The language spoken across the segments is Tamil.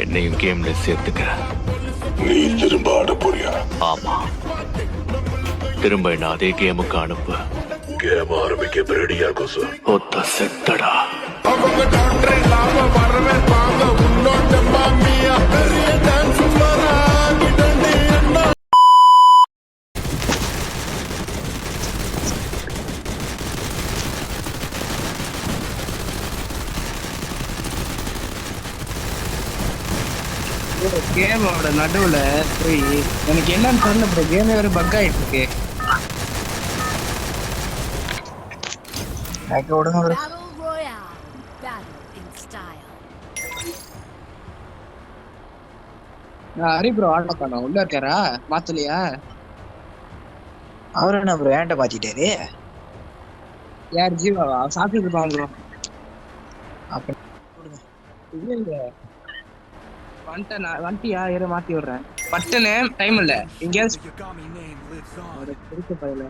என்னையும் கேம்ல சேர்த்துக்க. நீ திரும்ப ஆட போறியா? ஆமா, திரும்ப என்ன அதே கேமுக்கு அனுப்பு. கேம் ஆரம்பிக்க ரெடியா இருக்கும் சார். ஒத்த செத்தடா. அவங்க டாக்டர் இல்லாம வரவே வாங்க உன்னோட மாமியா பெரிய டான்ஸ் மராகிடண்டி என்ன கேமோட நடுவுல போய் எனக்கு என்னன்னு தெரியல ப்ரோ, கேமே வேற பக் ஆயிட்டு இருக்கு. விடுங்க bro. Battle Royale. Battle in style. Hari bro ஆட காணோம், உள்ள இருக்காரா? மாத்தலையா? அவரு என்ன ப்ரோ ஏன்ட்ட மாத்திட்டாரு? யார் ஜீவாவா? சாப்பிட்டு இருப்பாங்க ப்ரோ. அப்ப இல்ல இல்ல வண்டியா இரு மாத்தி விடுறேன். பட்டுன்னு டைம் இல்ல எங்கேயாவது பிடிக்க பயில.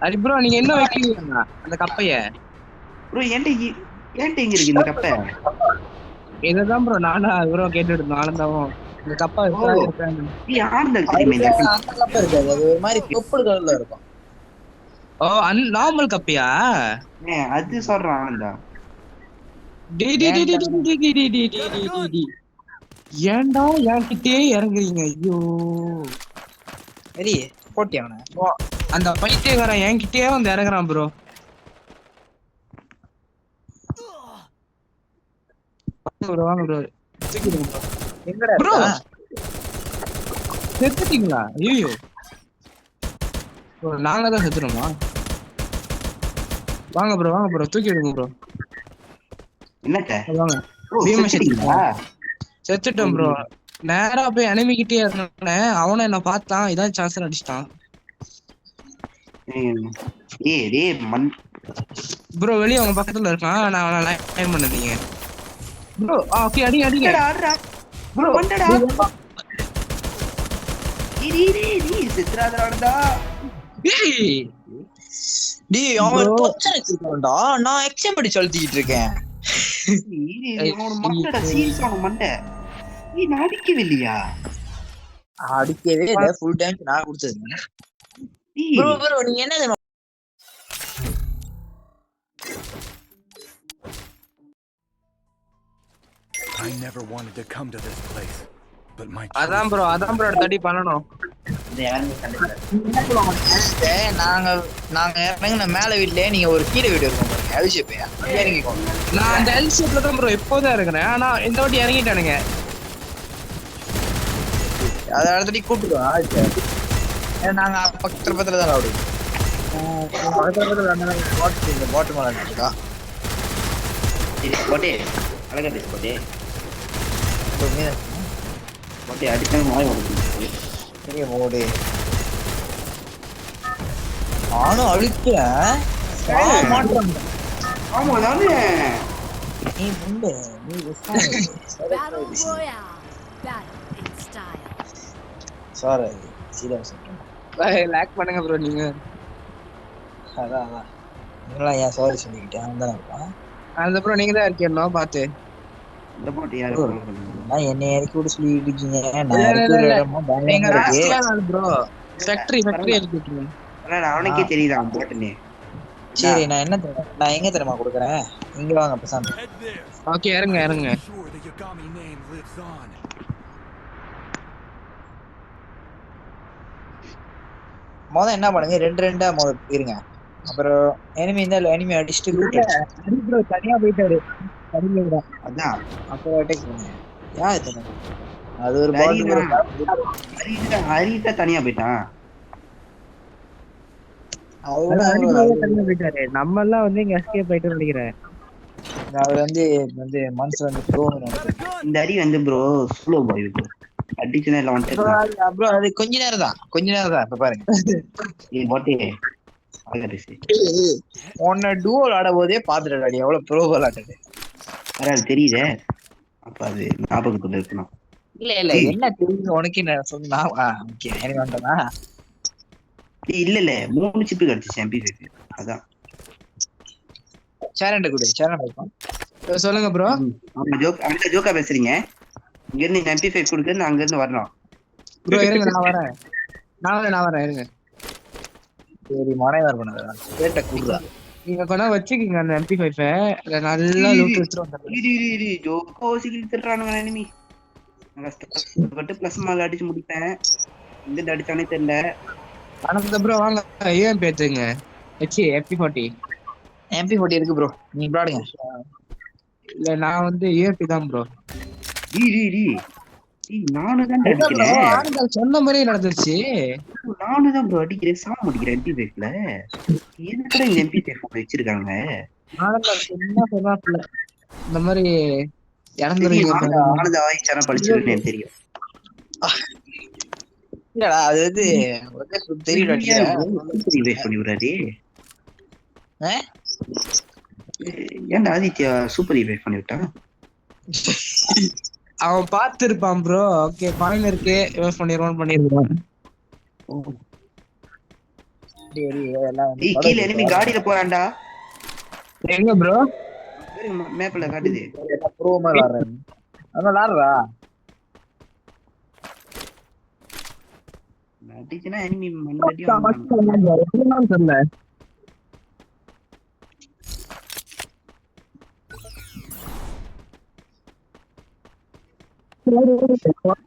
ஹரி ப்ரோ நீங்க என்ன வைக்கிறீங்க அந்த கப்பைய? ப்ரோ ஏன்ட்ட இங்க இருக்கு இந்த கப்பை? இததான் ப்ரோ நானா ப்ரோ கேட்டுட்டு இருந்தோம் ஆனந்தாவும். இந்த கப்பா இருக்காங்க. நீ ஆனந்த தெரியுமா இந்த கப்பை? அந்த கப்ப இருக்காது, அது ஒரு மாதிரி தொப்புள் கலர்ல இருக்கும். ஓ நார்மல் கப்பையா? அது சொல்றேன் ஆனந்தா. ஏன்டா என்கிட்டே இறங்குறீங்க? ஐயோ சரி போட்டி அவனை. அந்த பைத்தியக்காரன் என்கிட்டயே வந்து இறங்குறான் ப்ரோ. ப்ரோ வாங்க ப்ரோ. எங்கடா ப்ரோ இருக்கா? செத்துட்டீங்களா? ஐயோ நாங்க தான் செத்துறோமா? வாங்க ப்ரோ வாங்க ப்ரோ, தூக்கி விடுங்க ப்ரோ. என்னட்ட வாங்க. செத்துட்டோம் ப்ரோ. நேரா போய் அனிமிக்கிட்டே இருந்தேன், அவனும் என்ன பார்த்தான், இதான் சான்ஸ் அடிச்சிட்டான். ப்ரோ வெளியே அவங்க பக்கத்துல இருக்கான், நான் அவனை லைன் பண்ணதீங்க ப்ரோ. ஓகே அடிங்க அடிங்க ப்ரோ. டேய் அவன் டொச்சன் வச்சிருக்கான்டா, நான் எக்ஸாம் படி செலுத்திட்டு இருக்கேன். அடிக்கவில்லையா? அடிக்கவே இல்ல, ஃபுல் டைம் நான் கொடுத்தது. ப்ரோ ப்ரோ நீங்க என்ன தெரியுமா? I never wanted to come to this place, but my அதான் ப்ரோ தடி பண்ணணும். நாங்க நாங்க இறங்கின மேல வீட்லயே நீங்க ஒரு கீழே வீடு இருக்கும் பாருங்க, அபிஷேப்பையா இறங்கிக்கோங்க. நான் அந்த எல் ஷேப்ல தான் ப்ரோ எப்போதான் இருக்கிறேன், ஆனா இந்த வாட்டி இறங்கிட்டானுங்க. அதை அடுத்தடி கூப்பிட்டுருவோம். நாங்க பக்கத்துல தான் ஆடுவோம். இந்த பாட்டு மேல இருக்கா போட்டே அழகா போட்டே போட்டே அடிக்க சரி ஓடு. நானும் அழுத்தேன் மாட்டேன். ஆமா நானே நீ முண்டு நீ Battle Royale. Battle in style. Sorry serious lock பண்ணுங்க ப்ரோ நீங்க. அதான் அதான் நீங்களாம் ஏன் சாரி சொல்லிக்கிட்டேன் அவன் தான் இருப்பான். அந்த ப்ரோ நீங்க தான் இருக்கீங்களா பார்த்து. இந்த போட்டு யாரு நான் என்னை இறக்கி விட சொல்லிட்டு இருக்கீங்க. நான் இருக்கிற இடமா பயங்கரமா இருக்கு ப்ரோ. ஃபேக்டரி இறக்கி விட்டுருங்க. அவனுக்கே தெரியுது அவன் போட்டுனே. சரி நான் என்ன நான் எங்க தெரியுமா கொடுக்குறேன், இங்க வாங்க பேசாம. ஓகே இறங்க இறங்க. மொதல் என்ன பண்ணுங்க, ரெண்டு ரெண்டா மொதல் இருங்க. அப்புறம் எனிமி இருந்தா எனிமி அடிச்சுட்டு லூட் ஹரி ப்ரோ தனியா போயிட்டாரு. அதான் அப்புறம் அட்டாக் பண்ணுங்க. யார் இது? அது ஒரு பால். ஹரிதா தனியா போயிட்டான். தனியா போயிட்டாரு. நம்ம எல்லாம் வந்து இங்க எஸ்கேப் ஆயிட்டு நினைக்கிறேன். அவர் வந்து வந்து மனசுல வந்து இந்த அடி வந்து ப்ரோ ஸ்லோ பாய் ப்ரோ அடிச்சுனா எல்லாம் வந்துட்டு ப்ரோ அது கொஞ்ச நேரம் தான் இப்ப பாருங்க. நீ போட்டே உன்னை டூவல் ஆட போதே பாத்துட்டு அடி எவ்வளவு ப்ரோபால் ஆடுது அது தெரியுதே. அப்ப அது ஞாபகத்துல இருக்கணும். இல்ல என்ன தெரியுது உனக்கு என்ன சொன்னா? ஓகே எனக்கு வந்தனா இல்ல 3 சிப்பு கிடைச்சு MP5. அதான் சேரண்ட கூட சேரண்ட இருக்கும். சொல்லுங்க ப்ரோ. ஆமா அந்த ஜோக்கா பேசுறீங்க. இங்க இருந்து நீங்க MP5 கொடுக்க நான் அங்க இருந்து வரணும். ப்ரோ இருங்க நான் வரேன் இருங்க. சரி மறைவார் பண்ணதா கேட்ட கூடுதா நீங்க கொண்டா வச்சுக்கீங்க அந்த MP5 நல்லா லூட் எடுத்துட்டு வந்துடுறேன். ஜோக்கோ சிக்கில் திட்டுறானுங்க எனிமி. நான் கஷ்டப்பட்டு பிளஸ் மால் அடிச்சு முடிப்பேன். இந்த அடிச்சானே தெரியல. ஆனா ப்ரோ வாங்க ஏன் பேத்துங்க MP40 இருக்கு ப்ரோ. நீ விளையாடுங்க. இல்ல நான் வந்து ஏபி தான் ப்ரோ. நானும் தான் அடிக்கிறேன். சொன்ன மாதிரியே நடந்துருச்சு. நானும் தான் ப்ரோ அடிக்கிறேன். சாம அடிக்கிறேன் MP5ல. எதுக்குடா இந்த MP5 வச்சிருக்காங்க? இந்த மாதிரி ஆனந்த ஆயிச்சானா படிச்சிருக்கேன் தெரியும். இல்லடா அது வந்து தெரியல பண்ணி விடுறாரு. ஏன்டா ஆதித்யா சூப்பர் ரிவைவ் பண்ணி விட்டான்? அவன் பார்த்திருப்பான் ப்ரோ. ஓகே பாயிண்ட் இருக்கு ரிவைவ் பண்ணிருவான். கீழ எனிமி காடியில போறான்டா. எங்க ப்ரோ? மேப்ல காட்டுது. ப்ரோமா விளையாடுறேன். அதான் விளையாடுறா. அடிச்சுனா எனிமி மண்ணடியும் தெரியல.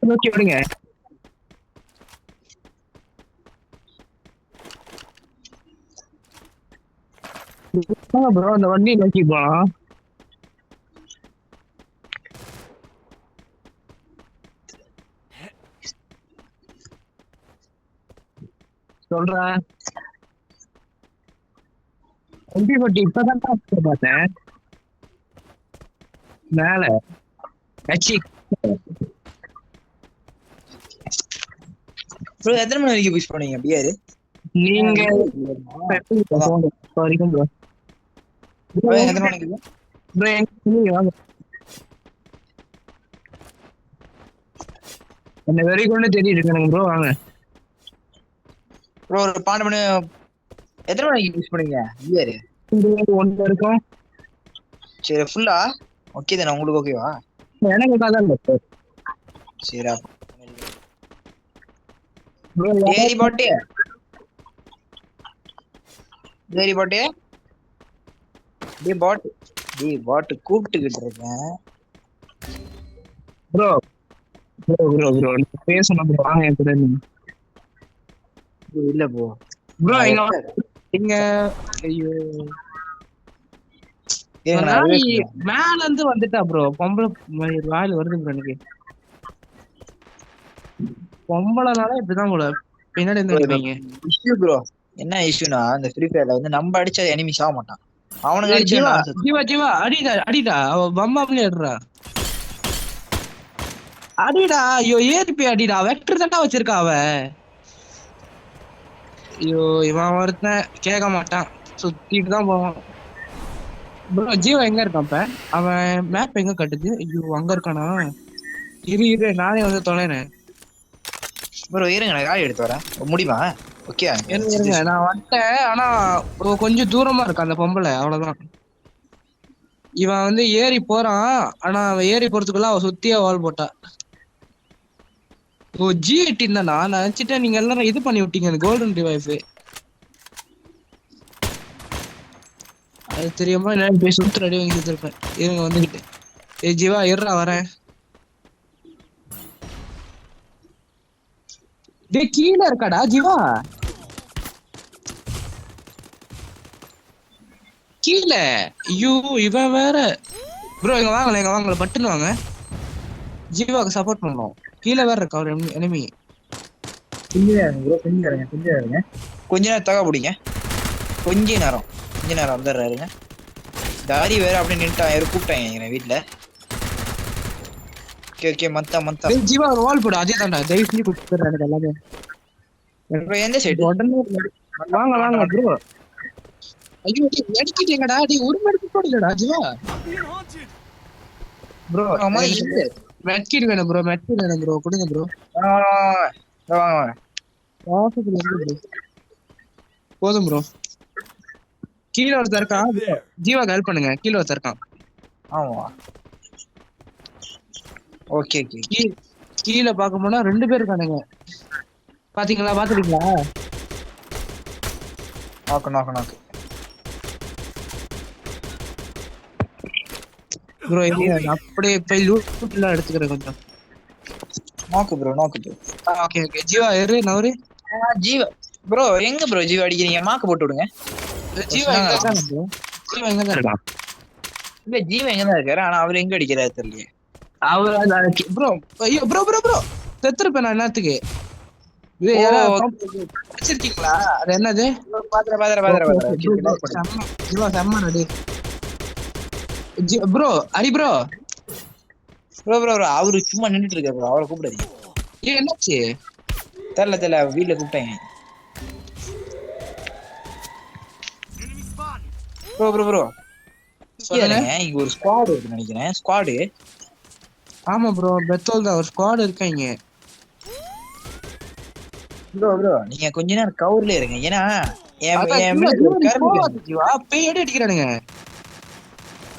நோக்கி விடுங்க. ப்ரோ அந்த வண்டி நோக்கி போலாம். சொல்றேன் MP40 இப்பதான் பார்த்தேன் மேல. ப்ரோ எத்தனை மணி வரைக்கும் புஷ் பண்ணீங்க பியர்? நீங்க வரைக்கும் ப்ரோ. எத்தனை மணிக்கு ப்ரோ எங்க வாங்க. என்ன வெரி கொண்டு தெரியுது எனக்கு ப்ரோ. வாங்க ப்ரோ. ஒரு 12 மணி. எத்தனை மணிக்கு புஷ் பண்ணீங்க பியர்? 1 இருக்கும். சரி ஃபுல்லா ஓகே தானே உங்களுக்கு? ஓகேவா? எனக்கு காதான் சரி ஏரி போட்டு கூப்பிட்டுக்கிட்டு இருக்கேன் ப்ரோ. பேசணும் ப்ரோ. வாங்க என் கூட. இல்ல ப்ரோ இங்க ஐயோ மேல இருந்து வந்துட்டா ப்ரோ. பொம்பளை வாயில் வருது ப்ரோ. எனக்கு பொம்பளைனால இப்படிதான் போல பின்னாடி இருந்து இஷ்யூ ப்ரோ. என்ன இஷ்யூனா இந்த ஃப்ரீ ஃபயர்ல வந்து நம்ம அடிச்சா எனிமி சாக மாட்டான். அவனுக்கு அடிச்சா ஜீவா அடிடா அவ பம்பாப்ல ஏடுறா. அடிடா ஐயோ ஏறிப்பி அடிடா. வெக்டர் தாண்டா வச்சிருக்கா அவ. ஐயோ இவன் ஒருத்தன் கேட்க மாட்டான். சுத்திட்டு தான் போவான் ப்ரோ. ஜீவா எங்க இருக்கான் இப்ப? அவன் மேப் எங்க கட்டுது? ஐயோ அங்க இருக்கானா? இரு நானே வந்து தொலைறேன் ப்ரோ. இருங்க நான் காடி எடுத்து வரேன். முடியுமா? ஓகே இருங்க நான் வந்துட்டேன். ஆனா கொஞ்சம் தூரமா இருக்கு அந்த பொம்பளை. அவ்வளவுதான். இவன் வந்து ஏறி போறான். ஆனா அவன் ஏறி போறதுக்குள்ள அவ சுத்தியா வால் போட்டா. ஓ G18 தானா? நான் நினைச்சிட்டேன் நீங்க எல்லாரும் இது பண்ணி விட்டீங்க கோல்டன் ரிவைவ். அது தெரியாம நான் போய் சுத்து ரெடி வாங்கி சுத்திருப்பேன். இருங்க வந்துகிட்டு. ஜீவா இருறா வரேன். டேய் கீழ இருக்காடா ஜீவா. கீழ. ஐயோ இவன் வேற ப்ரோ. இங்க வாங்கல பட்டுன்னு வாங்க. ஜீவாக்கு சப்போர்ட் பண்ணணும். கீழே வேற இருக்கா ஒரு எனிமி. கொஞ்ச நேரம் தகா பிடிங்க. கொஞ்ச நேரம் வந்துடுறாருங்க. தாரி வேற அப்படி நின்ட்டான். யாரும் கூப்பிட்டாங்க வீட்டுல. ஓகே மத்த ஜீவா ஒரு வால் போடு. அதே தாண்டா தயவு செஞ்சு கொடுத்துறாரு எல்லாமே. எந்த சைடு? உடனே வாங்க ப்ரோ. ஐயோ மெடிக்கிட்டீங்கடா. ஒரு மெடிக்கெட் போடலடா ஜீவா. ப்ரோ மெட்கிட் வேணும் ப்ரோ. கொடுங்க ப்ரோ. வாங்க போதும் ப்ரோ. கீழே ஒருத்தர் இருக்கான். ஜீவாக்கு ஹெல்ப் பண்ணுங்க. கீழே ஒருத்தர் இருக்கான். ஆமா ஓகே ஓகே கீழே பார்க்க போனா 2 பேர் இருக்கானுங்க. பாத்துட்டீங்களா? நாக்கு ப்ரோ அப்படியே போய் லூட்லாம் எடுத்துக்கிறேன் கொஞ்சம். நாக்கு ப்ரோ ஓகே ஜீவா நவரு ஜீவா ப்ரோ எங்க ப்ரோ ஜீவா அடிக்கிறீங்க? மாக்கு போட்டு விடுங்க. ஜீவா எங்க தான் இருக்கான்? இல்ல ஜீவா எங்கதான் இருக்காரு, ஆனா அவர் எங்க அடிக்கிறாரு தெரியலையே. அவர் ப்ரோ ஐயோ ப்ரோ செத்துருப்பேன் நான் என்னத்துக்கு. இது வச்சிருக்கீங்களா? அது என்னது? ஜீவா செம்ம நடி ப்ரோ. ஹரி ப்ரோ அவரு சும்மா நின்றுட்டு இருக்காரு ப்ரோ, அவரை கூப்பிடாதீங்க. என்னாச்சு? தெரியல வீட்டுல கூப்பிட்டேன். ப்ரோ இங்க ஒரு ஸ்குவாட் இருக்கு நினைக்கிறேன். ஸ்குவாடு ஆமா ப்ரோ, பெத்தோல் தான் ஒரு ஸ்குவாட் இருக்காங்க. ப்ரோ நீங்க கொஞ்ச நேரம் கவர்ல இருங்க, ஏன்னா பேய் அடிக்கிறானுங்க.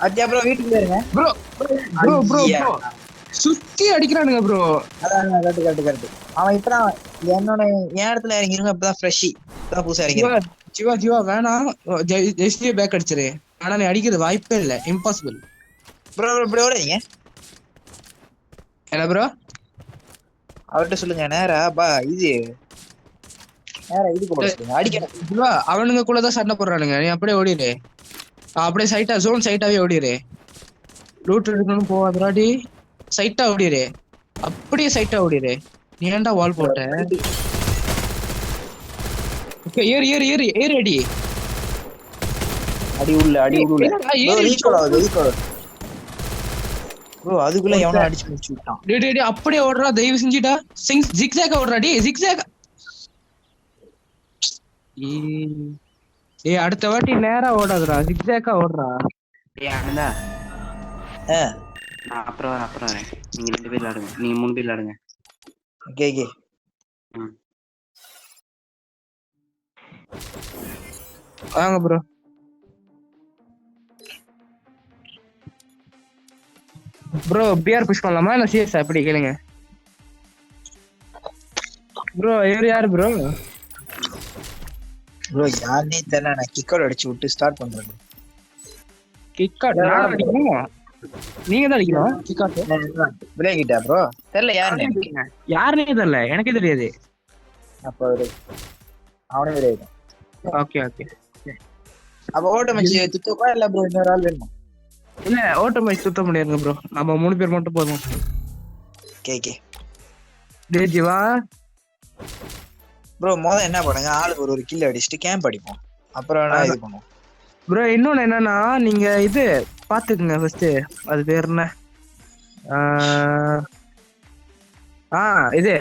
அத்தியா ப்ரோ வீட்டுக்குள்ள இருங்க ப்ரோ சுத்தி அடிக்கிறானுங்க ப்ரோ. அதான் கரெக்ட். அவன் இப்பதான் என்னோட என் இடத்துல இறங்கிருங்க, இப்பதான் ஃப்ரெஷ் இப்பதான் புதுசா இறங்கிருங்க. ஜீவா வேணாம், ஜெஸ்டியே பேக் அடிச்சிரு. ஆனா நீ அடிக்கிறது வாய்ப்பே இல்ல, இம்பாசிபிள். ப்ரோ இப்படி ஓடுறீங்க என்ன ப்ரோ? அவர்கிட்ட சொல்லுங்க நேரா இது போட சொல்லுங்க, அடிக்கணும். அவனுங்க கூடதான் சண்டை போடுறானுங்க. நீ அப்படியே ஓடிடு, அப்படியே சைட்டா ஜோன் சைட்டாவே ஓடிடு. லூட் எடுக்கணும் போவாதராடி, சைட்டா ஓடிடு, அப்படியே சைட்டா ஓடிடு. நீ ஏன்டா வால் போட்ட? ஏறு அடி உள்ள ப்ரோ. அதுக்குள்ள எவனோ அடிச்சு முடிச்சு விட்டான். டேய் அப்படியே ஓடுறா, தயவு செஞ்சுடா. ஜிக்ஸாக ஓடுறா டேய், ஜிக்ஸாக. ஏய் அடுத்த வாட்டி நேரா ஓடாதடா, ஜிக்ஸாக ஓடுறா. ஏய் அண்ணா நான் அப்புறம் வரேன். நீங்க 2 பேர் விளையாடுங்க, நீங்க 3 பேர் விளையாடுங்க. ஓகே வாங்க ப்ரோ. ப்ரோ பிஆர் புஷ் பண்ணலாமா இல்ல சிஎஸ் அப்படி கேளுங்க ப்ரோ. யாரு ப்ரோ? யாருன்னே தெரியல, நான் கிக் அவுட் அடிச்சு விட்டு ஸ்டார்ட் பண்றேன். கிக் அவுட் நான் அடிக்கணும், நீங்க தான் அடிக்கணும். கிக் அவுட் பிரேக் கிட்டா ப்ரோ? தெரியல யாருன்னே தெரியல, எனக்கே தெரியாது. அப்ப அவனே பிரேக். ஓகே அப்ப ஓட்ட மச்சி துத்தப்பா இல்ல ப்ரோ இன்னொரு ஆள் வேணுமா? இல்ல ஓட்ட மேட்ச் சுத்த முடியாதுங்க ப்ரோ, நம்ம 3 பேர் மட்டும் போதும். கேக்கே டேய் ஜீவா ப்ரோ என்ன பண்ணுங்க, ஆளுக்கு ஒரு கில் அடிச்சுட்டு கேம்ப் அடிப்போம், அப்புறம் இது பண்ணுவோம் ப்ரோ. இன்னொன்னு என்னன்னா, நீங்க இது பாத்துக்குங்க ஃபர்ஸ்ட். அது பேர் என்ன? இது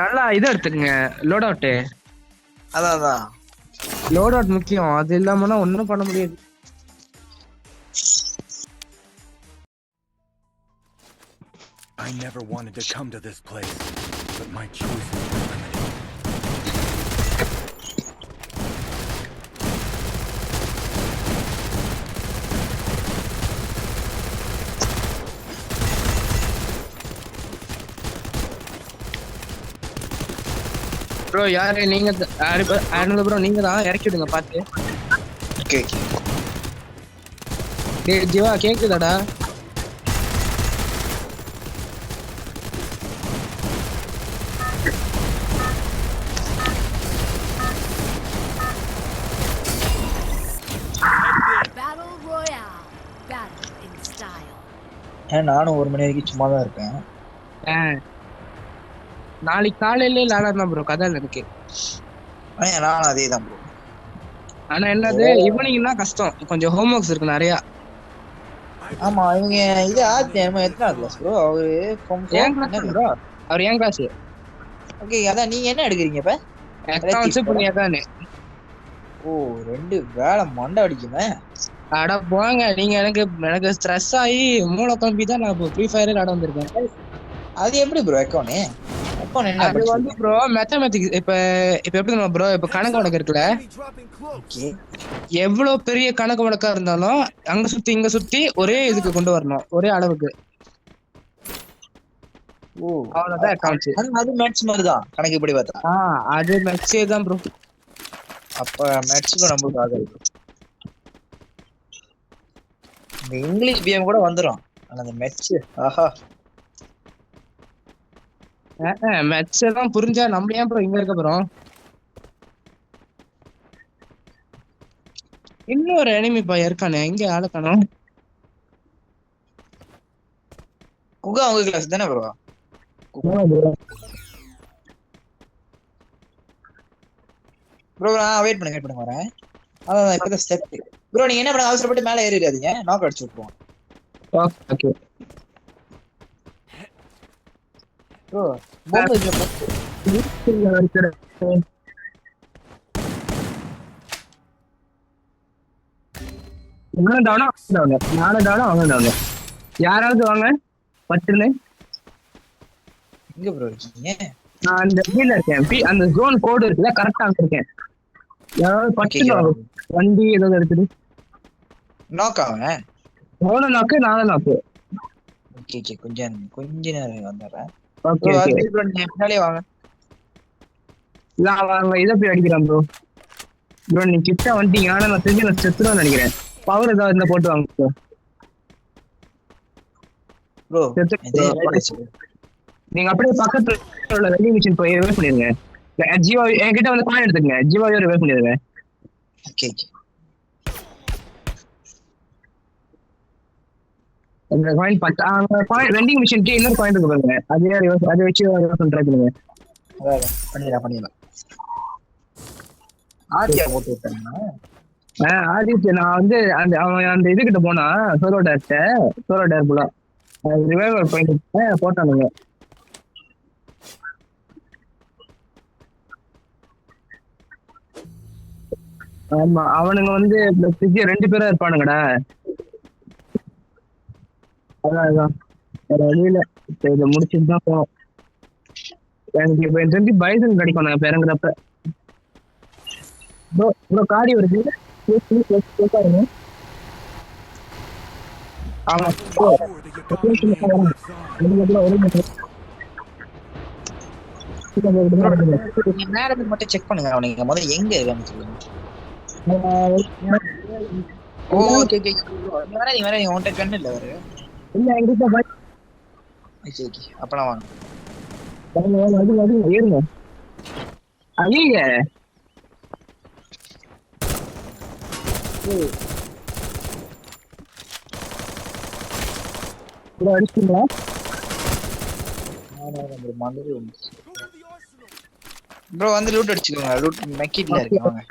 நல்லா இது எடுத்துக்கங்க, லோட் அவுட். அதான் லோட் அவுட் முக்கியம், அது இல்லாமனா ஒன்னும் பண்ண முடியாது. I never wanted to come to this place, but my choices were limited. Bro யாரு நீங்க? ப்ரோ நீங்க தான் இறக்கி விடுங்க பாத்து. ஓகே டேய் ஜீவா கேக்குதாடா? Battle Royale. Battle in style. நானும் 1 மணி வரைக்கும் சும்மா தான் இருப்பேன். நாளைக்கு காலையில விளையாடலாம் ப்ரோ, கதை இல்லை எனக்கு. நானும் அதே தான் ப்ரோ. ஆனா என்னது ஈவினிங்னா கஷ்டம், கொஞ்சம் ஹோம் ஒர்க்ஸ் இருக்கு நிறைய. ஆமா இவங்க இது எத்தனை கிளாஸ் ப்ரோ? அவரு ப்ரோ அவர் ஏன் கிளாஸ்? ஓகே அதான் நீங்க என்ன எடுக்கிறீங்க இப்ப? அக்கவுண்ட்ஸ் புண்ணியதானே. ஓ 2 வேலை மண்டை அடிக்குமே. அட போங்க நீங்க, எனக்கு ஸ்ட்ரெஸ் ஆகி மூளை குழம்பி தான் நான் ஃப்ரீ ஃபயர் விளையாட வந்திருக்கேன். அது எப்படி ப்ரோ அக்கவுண்ட்? அப்பா என்ன அது வந்து ப்ரோ மேத்தமேட்டிக்ஸ். இப்ப இப்ப எப்படி நம்ம ப்ரோ இப்ப கணக்கு வழக்கு இருக்குல்ல, ஓகே எவ்வளவு பெரிய கணக்கு வழக்கா இருந்தாலும் அங்க சுத்தி இங்க சுத்தி ஒரே இதுக்கு கொண்டு வரணும், ஒரே அளவுக்கு. ஓ அவ்வளவுதான் அக்கௌண்ட்ஸ். அது மேட்ச் மாதிரி தான் கணக்கு இப்படி பார்த்தா. அது மேட்சே தான் ப்ரோ. அப்ப மேட்ச்சுக்கும் நம்மளுக்கு ஆகாது. இந்த இங்கிலீஷ் பிஎம் கூட வந்துடும். ஆனா அந்த மேட்ச் ஆஹா மேட்ச் எல்லாம் புரிஞ்சா நம்ம ஏன் ப்ரோ இங்க இருக்க போறோம்? இன்னொரு எனிமி பையன் இருக்கானே, எங்க ஆளு காணோம். குகா அவங்க கிளாஸ் தானே ப்ரோ? ப்ரோ வெயிட் பண்ணுங்க வரேன். அதான் இப்பதான் ஸ்டெப் ப்ரோ. நீங்க என்ன பண்ண அவசரப்பட்டு மேல ஏறிடாதீங்க, நாக் அடிச்சு விட்டுருவோம். ஓகே ப்ரோ பாம்பு யாராவது வாங்க பட்டுன்னு. எங்க ப்ரோ இருக்கீங்க? நான் அந்த கீழ இருக்கேன், அந்த ஜோன் கோடு இருக்குல்ல, கரெக்டா அங்க இருக்கேன். யாராவது பட்டுன்னு வண்டி ஏதாவது எடுத்துட்டு நாக் ஆவன். அவனும் நாக்கு நானும் நாக்கு. ஓகே கொஞ்ச நேரம் வந்துடுறேன். ஓகே பின்னாலே வாங்க. அவங்க இதை போய் அடிக்கிறான் ப்ரோ. ப்ரோ நீ கிட்ட வந்துட்டீங்க, ஆனா நான் தெரிஞ்சு நான் செத்துருவேன் நினைக்கிறேன். பவர் ஏதாவது இருந்தா போட்டு வாங்க ப்ரோ. நீங்க அப்படியே பக்கத்துல உள்ள வெல்டிங் மிஷின் போய் ரிவைவ் பண்ணிருங்க. ஜீவா என்கிட்ட வந்து காயின் எடுத்துக்கங்க, ஜீவாவே ரிவைவ் பண்ணிருங்க. ஓகே அந்த காயின் பட்டா அந்த காயின் வெண்டிங் மிஷின் இன்னொரு காயின் இருக்கு பாருங்க, அதை வச்சு ட்ரை பண்ணுங்க. பண்ணிடலாம். ஆதியா போட்டு விட்டாங்கன்னா ஆதித்ய நான் வந்து அந்த அவன் அந்த இதுகிட்ட போனா சோலோ டேர் போல ரிவைவர் பாயிண்ட் போட்டானுங்க. ஆமா அவனுங்க வந்து 2 பேரா இருப்பானுங்கடா. அதான் வேற வழியில இதை முடிச்சுட்டு தான் போனோம். எனக்கு இப்ப எனக்கு தெரிஞ்சு பைசன் கிடைக்கும் நான் இறங்குறப்ப. ப்ரோ காடி வருது. ஆமா நேரத்துக்கு மட்டும் செக் பண்ணுங்க. அவனுக்கு முதல்ல எங்க இருக்கான்னு சொல்லுங்க. ஓகே நீங்க உன்கிட்ட கண்ணு இல்ல வரு இல்ல எங்கிட்ட அப்பலாம் வாங்க. ஏறுங்க. ஐய அடிச்சுங்களா? ப்ரோ வந்து லூட் அடிச்சுக்கோங்க. லூட் மெக்கிட்ல இருக்கு வாங்க.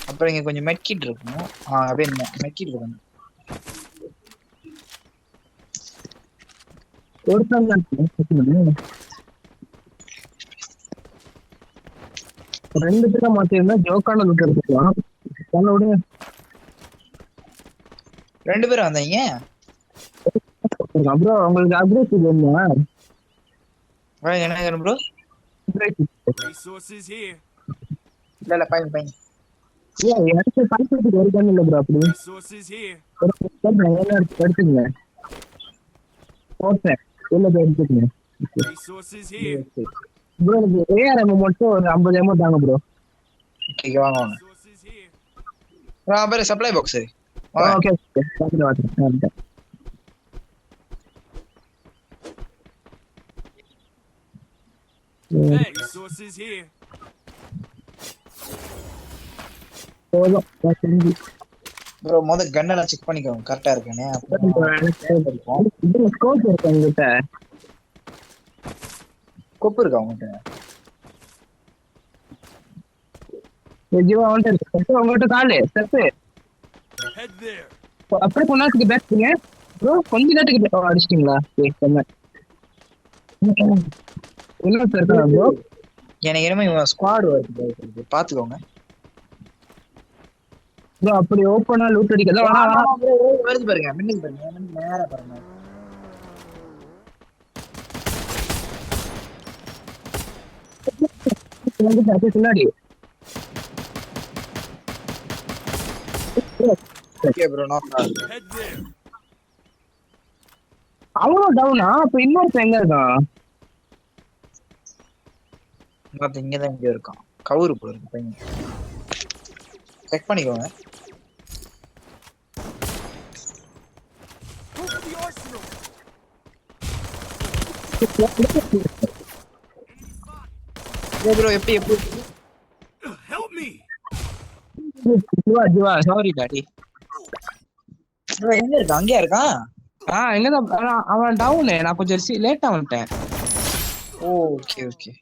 அப்புறம் இங்க கொஞ்சம் மெக்கிட் இருக்கும். அப்படியே மெக்கிட் இருக்கு. ரெண்டு பேரும் மாத்திருந்தா ஜோக்கான லுக் எடுத்துக்கலாம். விடுங்க 2 பேரும் வந்தீங்க. அப்புறம் உங்களுக்கு அக்ரேசிவ் வேணுமா? என்ன ப்ரோ? இல்ல பையன் எனக்கு பைசத்துக்கு ஒரு கண்ணு இல்லை ப்ரோ. அப்படி எடுத்துக்கங்க. போட்டேன் உள்ள போய் எடுத்துக்கங்க ப்ரோ. எனக்கு ஏஆர்எம் மட்டும் ஒரு 50 எம்எம் தாங்க ப்ரோ. ஓகே வாங்க. பேரு சப்ளை பாக்ஸ். ஓகே வாங்க. ப்ரோ முதல்ல கன்னெல்லாம் செக் பண்ணிக்கோங்க கரெக்டா இருக்கானே. ஸ்கோப் இருக்கு உங்ககிட்ட? கொப்பு இருக்கா உங்ககிட்ட? உங்ககிட்ட காலு ஸ்டெப் அப்படி கொண்டாட்டுக்கு பேசுங்க ப்ரோ. கொஞ்ச நேரத்துக்கு அடிச்சிட்டீங்களா? என்ன சார் ப்ரோ? எனக்கு இனிமே ஸ்குவாட் வருது பாத்துக்கோங்க ப்ரோ. அப்படி ஓப்பனா லூட் அடிக்கல வருது பாருங்க. மின்னுக்கு பாருங்க நேரா பாருங்க. பின்னாடி ஓகே ப்ரோ நோ அவனும் டவுனா அப்ப இன்னொருத்த எங்க இருக்கான்? மத்த இங்க தான் இங்க இருக்கான் கவுரு போல இருக்கு பையன் செக் பண்ணிக்கோங்க ப்ரோ எப்படி எப்படி ஜிவா சாரி டாடி. ப்ரோ எங்க இருக்கான் அங்கேயா இருக்கான் எங்கதான் அவன் டவுனு. நான் கொஞ்சம் லேட்டா வந்துட்டேன். ஓகே ஓகே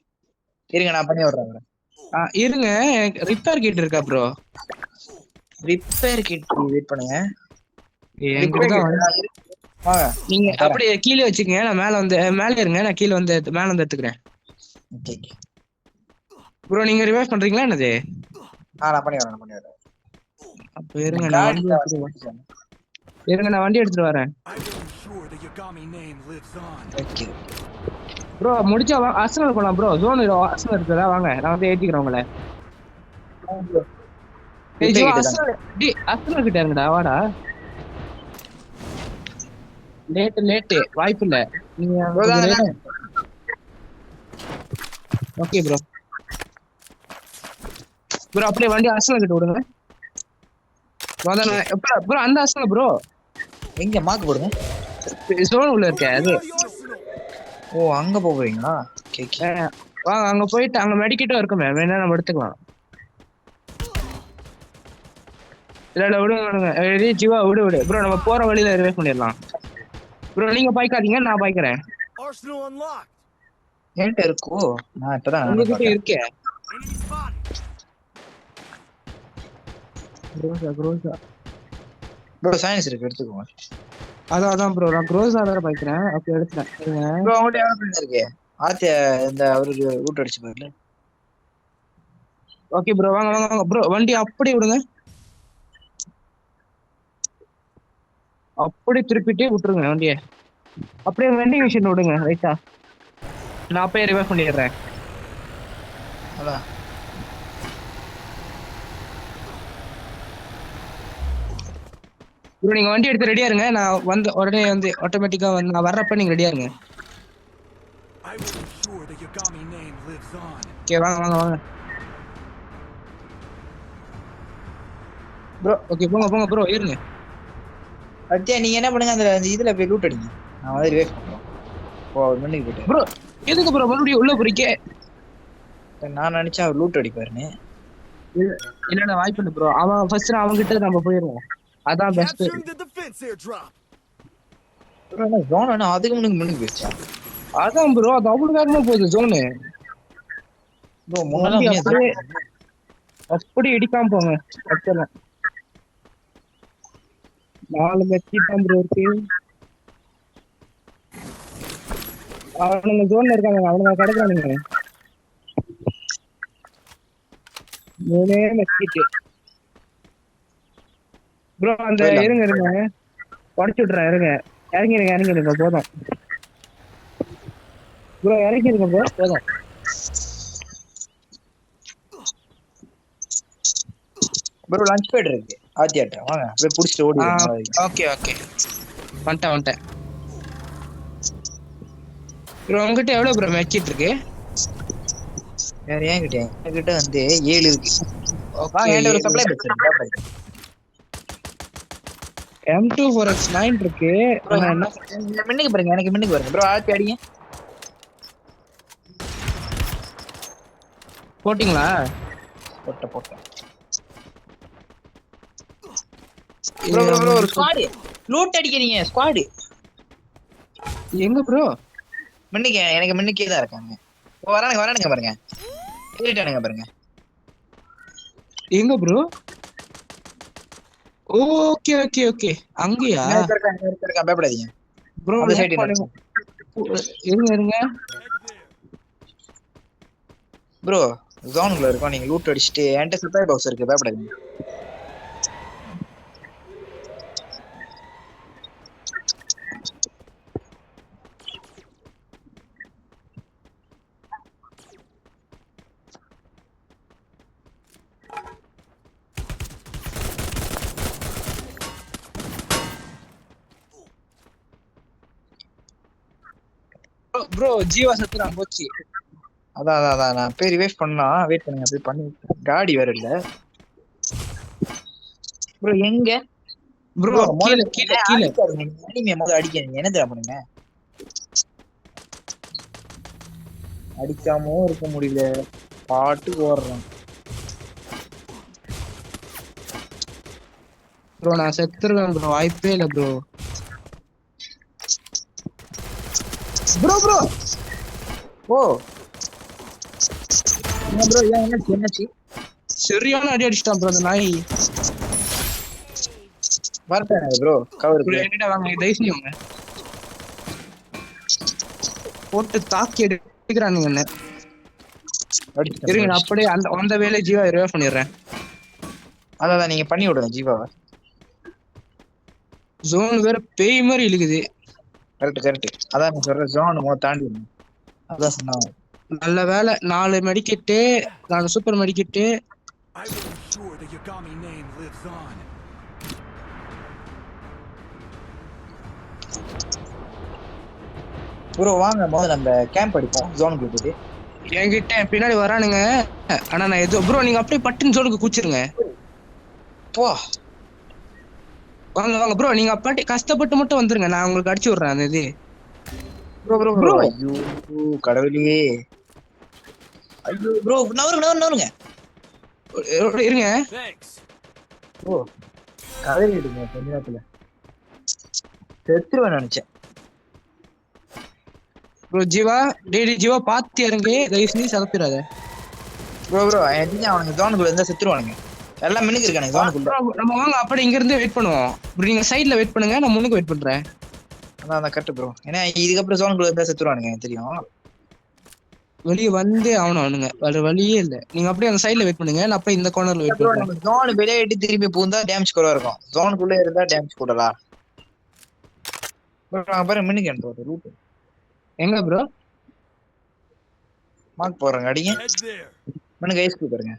இருங்க நான் பண்ணி விடுறேன் bro. இருங்க ரிப்பேர் கிட் இருக்கா ப்ரோ? ரிப்பேர் கிட் வெயிட் பண்ணுங்க வாங்க நீங்க அப்படியே கீழே வச்சுக்கங்க. நான் மேல இருங்க. நான் கீழே வந்து மேல வந்து எடுத்துக்கிறேன். ஓகே ப்ரோ நீங்க ரிவைவ் பண்றீங்களா என்னது? நான் பண்ணி வரேன் அப்ப இருங்க நான் வண்டி எடுத்துட்டு வரேன். I will ensure the Yagami name lives on. Okay bro முடிச்சா அர்சனல் போலாம் ப்ரோ. ஜோன் அர்சனல் இருக்குதா? வாங்க நான் வந்து ஏத்திக்கிறேன் உங்களை. அர்சனல் கிட்ட இருங்கடா வாடா. லேட்டு வாய்ப்பு இல்ல. நீங்க ஓகே ப்ரோ அப்படியே வண்டி அர்சனல் கிட்ட விடுங்க. ப்ரோ அந்த அர்சனல் ப்ரோ எங்க மார்க் போடுங்க ஜோன் உள்ள இருக்க அது. அங்க போறீங்களா? வாங்க அங்க போயிட்டு அங்க மெடிக்கிட்டும் இருக்குமே, வேணா நம்ம எடுத்துக்கலாம். இல்ல விடுங்க ஜீவா விடு ப்ரோ. நம்ம போற வழியில ரிவைவ் பண்ணிடலாம் ப்ரோ. நீங்க பாய்க்காதீங்க நான் பாய்க்கிறேன். என்கிட்ட இருக்கோ? நான் இப்பதான் உங்ககிட்ட இருக்கேன். ப்ரோ சயின்ஸ் இருக்கு எடுத்துக்கோங்க. அதான் ப்ரோ நான் க்ரோஸா வேற பாய்க்கிறேன். ஓகே எடுத்துட்டேன். ப்ரோ அவங்கள்ட்ட எவ்வளவு ஃப்ரெண்ட் இருக்கு? ஆத்திய இந்த அவருக்கு ரூட் அடிச்சு பாருல. ஓகே ப்ரோ வாங்க ப்ரோ. வண்டி அப்படி விடுங்க. அப்படி திருப்பிட்டே விட்டுருங்க வண்டியை. அப்படியே வெண்டிங் மிஷின் விடுங்க ரைட்டா. நான் அப்பயே ரிவைவ் பண்ணிடுறேன். அதான் ப்ரோ நீங்க வண்டி எடுத்து ரெடியா இருங்க. நான் வந்து உடனே வந்து ஆட்டோமேட்டிக்கா வந்து நான் வர்றப்ப நீங்க ரெடியா இருங்க. I will ensure the Yagami name lives on. Okay வாங்க ப்ரோ. ஓகே போங்க ப்ரோ இருங்க. அத்தியா நீங்க என்ன பண்ணுங்க அந்த இதுல போய் லூட் அடிங்க. நான் வந்து ரிவைவ் பண்றேன். முன்னுக்கு போயிட்டேன் ப்ரோ. எதுக்கு ப்ரோ மறுபடியும் உள்ள போறீங்க? நான் நினைச்சா அவர் லூட் அடிப்பாருன்னு. இல்ல வாய்ப்பு இல்லை ப்ரோ. அவன் ஃபர்ஸ்ட் அவன் கிட்ட நம்ம போயிடுவோம். அதான் பெஸ்ட். ஜோன் என்ன அதுக்கு முன்னுக்கு போயிடுச்சா? அதான் ப்ரோ அது அவ்வளவு வேகமா போகுது ஜோனு. ப்ரோ முன்னாடி அப்படி இடிக்காம போங்க. அப்பலாம் 4 மெச்சி தான் ப்ரோ இருக்கு. அவனுங்க ஜோன்ல இருக்காங்க. அவனுங்க கிடைக்கிறானுங்க. மூணே மெச்சிட்டு ப்ரோ. அந்த இருங்க உடச்சு விட்றேன். இறங்கிருங்க போதும் ப்ரோ. இறங்கிருங்க ப்ரோ போதும். ப்ரோ லஞ்ச் பேட் இருக்கு ஆத்தியாட்ட வாங்க போய் புடிச்சிட்டு ஓடி. ஓகே வந்துட்டேன் ப்ரோ. உங்ககிட்ட எவ்வளவு ப்ரோ மெச்சிட்டு இருக்கு? வேற என்கிட்ட வந்து 7 இருக்கு. என்கிட்ட ஒரு சப்ளை பாக்ஸ் இருக்கு. M24X9 இருக்கு. மின்னுக்கு பாருங்க. எனக்கு மின்னுக்கு பாருங்க ப்ரோ. ஆத்தி அடிங்க. போட்டிங்களா? போட்டேன் ப்ரோ. ஒரு ஸ்குவாட் லூட் அடிக்கிறீங்க. ஸ்குவாட் எங்க ப்ரோ? எனக்கு மின்னுக்கே தான் இருக்காங்க. வரானுங்க பாருங்க. ஏறிட்டானுங்க பாருங்க. எங்க ப்ரோ? ஓகே அங்கயா இருக்கான். பயப்படாதீங்க ப்ரோ. இருங்க ப்ரோ. ஜோனுக்குள்ள இருக்கோம். நீங்க லூட் அடிச்சிட்டு என்கிட்ட சப்ளை பாக்ஸ் இருக்கு. பயப்படாதீங்க. ப்ரோ ஜீவா செத்துறான் போச்சு. அதான் நான் போய் ரிவைவ் பண்ணா வெயிட் பண்ணுங்க போய் பண்ணி காடி வேற இல்ல ப்ரோ எங்க ப்ரோ கீழ கீழ கீழ அடிமே முதல்ல அடிக்க என்ன தெரியும் பண்ணுங்க அடிக்காமோ இருக்க முடியல பாட்டு ஓடுறான் ப்ரோ நான் செத்துருவேன் ப்ரோ வாய்ப்பே இல்ல ப்ரோ ப்ரோ ஓ ப்ரோ என்னாச்சு சரியான அடி அடிச்சிட்டான் ப்ரோ அந்த நாய். வரட்டேன் ப்ரோ கவர் ப்ரோ என்கிட்ட வாங்க தயவுசெய்து வாங்க போட்டு தாக்கி எடுக்கிறானுங்க என்ன. இருங்க நான் அப்படியே அந்த வேலையை ஜீவா ரிவைவ் பண்ணிடுறேன். அதான் நீங்க பண்ணி விடுங்க ஜீவாவை. ஜோன் வேற பேய் மாதிரி இழுக்குது. கரெக்ட் அதான் நான் சொல்றேன் ஜோன் தாண்டி அதான் சொன்னாங்க. நல்ல வேலை 4 medkit 4 super medkit. I will ensure the Yagami name lives on. Bro வாங்க முதல்ல நம்ம கேம்ப் அடிப்போம் ஜோனுக்கு போயிட்டு. என்கிட்ட பின்னாடி வரானுங்க. ஆனா நான் எதுவும் ப்ரோ நீங்க அப்படியே பட்டுன்னு ஜோனுக்கு கூச்சிருங்க. போ வாங்க வாங்க ப்ரோ நீங்க அப்பாட்டி கஷ்டப்பட்டு மட்டும் வந்துருங்க நான் உங்களுக்கு அடிச்சு விடுறேன் அந்த இது. ப்ரோ ஐயோ கடவுளே ஐயோ ப்ரோ நவருங்க இருங்க. ப்ரோ கதறி எடுங்க கொஞ்ச நேரத்துல செத்துருவேன் நினைச்சேன். ப்ரோ ஜீவா டேடி ஜீவா பாத்து இறங்க தயவு செஞ்சு சதப்பிடாத. ப்ரோ எனக்கு அவனுக்கு ஜோனுக்குள்ள இருந்தா செத்துருவானுங்க எல்லாம் மினுக்கு இருக்கானுங்க ஜோனுக்குள்ள. நம்ம வாங்க அப்படியே இங்க இருந்து வெயிட் பண்ணுவோம். நீங்க சைடுல வெயிட் பண்ணுங்க நான் முன்னுக்கு வெயிட் பண்றேன். அதான் கரெக்ட் ப்ரோ ஏன்னா இதுக்கப்புறம் ஜோனுக்குள்ள இருந்தா செத்துருவானுங்க எனக்கு தெரியும். வெளியே வந்து அவனுங்க வேற வழியே இல்ல. நீங்க அப்படியே அந்த சைடுல வெயிட் பண்ணுங்க நான் அப்படியே இந்த கார்னர்ல வெயிட் பண்றேன். ஜோன் வெளியிட்டு திரும்பி பூந்தா டேமேஜ் குறைவா இருக்கும் ஜோனுக்குள்ள இருந்தா டேமேஜ் கூடலா. நாங்க பாருங்க மினுக்கு எனக்கு ரூட் எங்க ப்ரோ மார்க் போடுறேங்க அடிங்க மினுக்கு ஐஸ் பாருங்க.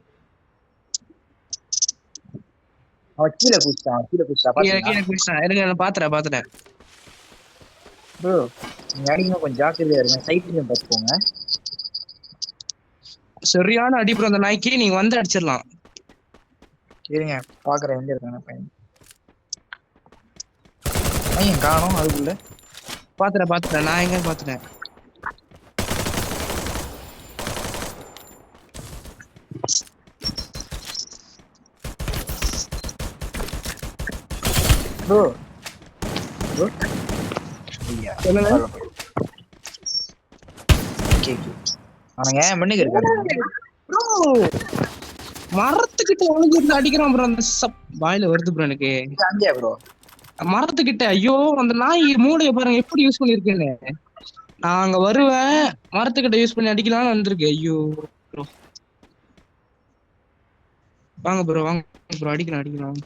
அவன் கீழே குதிச்சான் இருங்க நான் பாத்துறேன். ப்ரோ நீங்க அடிங்க கொஞ்சம் ஜாக்கிரதையா இருங்க சைட்லயும் பார்த்துக்கோங்க. சரியான அடி ப்ரோ அந்த நாய்க்கு நீங்க வந்து அடிச்சிடலாம். இருங்க பாக்குறேன் எங்க இருக்காங்க பையன் காணோம் அதுக்குள்ள. பாத்துறேன் நான் எங்க பாத்துறேன். ப்ரோ அவனுங்க மண்ணுக்கு இருக்காங்க. மரத்துக்கிட்ட ஒளிஞ்சிருந்து அடிக்கிறான் ப்ரோ அந்த வாயில வருது ப்ரோ எனக்கு. ப்ரோ மரத்துக்கிட்ட ஐயோ அந்த நாய் மூளைய பாருங்க எப்படி யூஸ் பண்ணிருக்கேன்னு. நான் அங்க வருவேன் மரத்துக்கிட்ட யூஸ் பண்ணி அடிக்கலாம்னு வந்திருக்கு. ஐயோ ப்ரோ வாங்க ப்ரோ அடிக்கலாம்.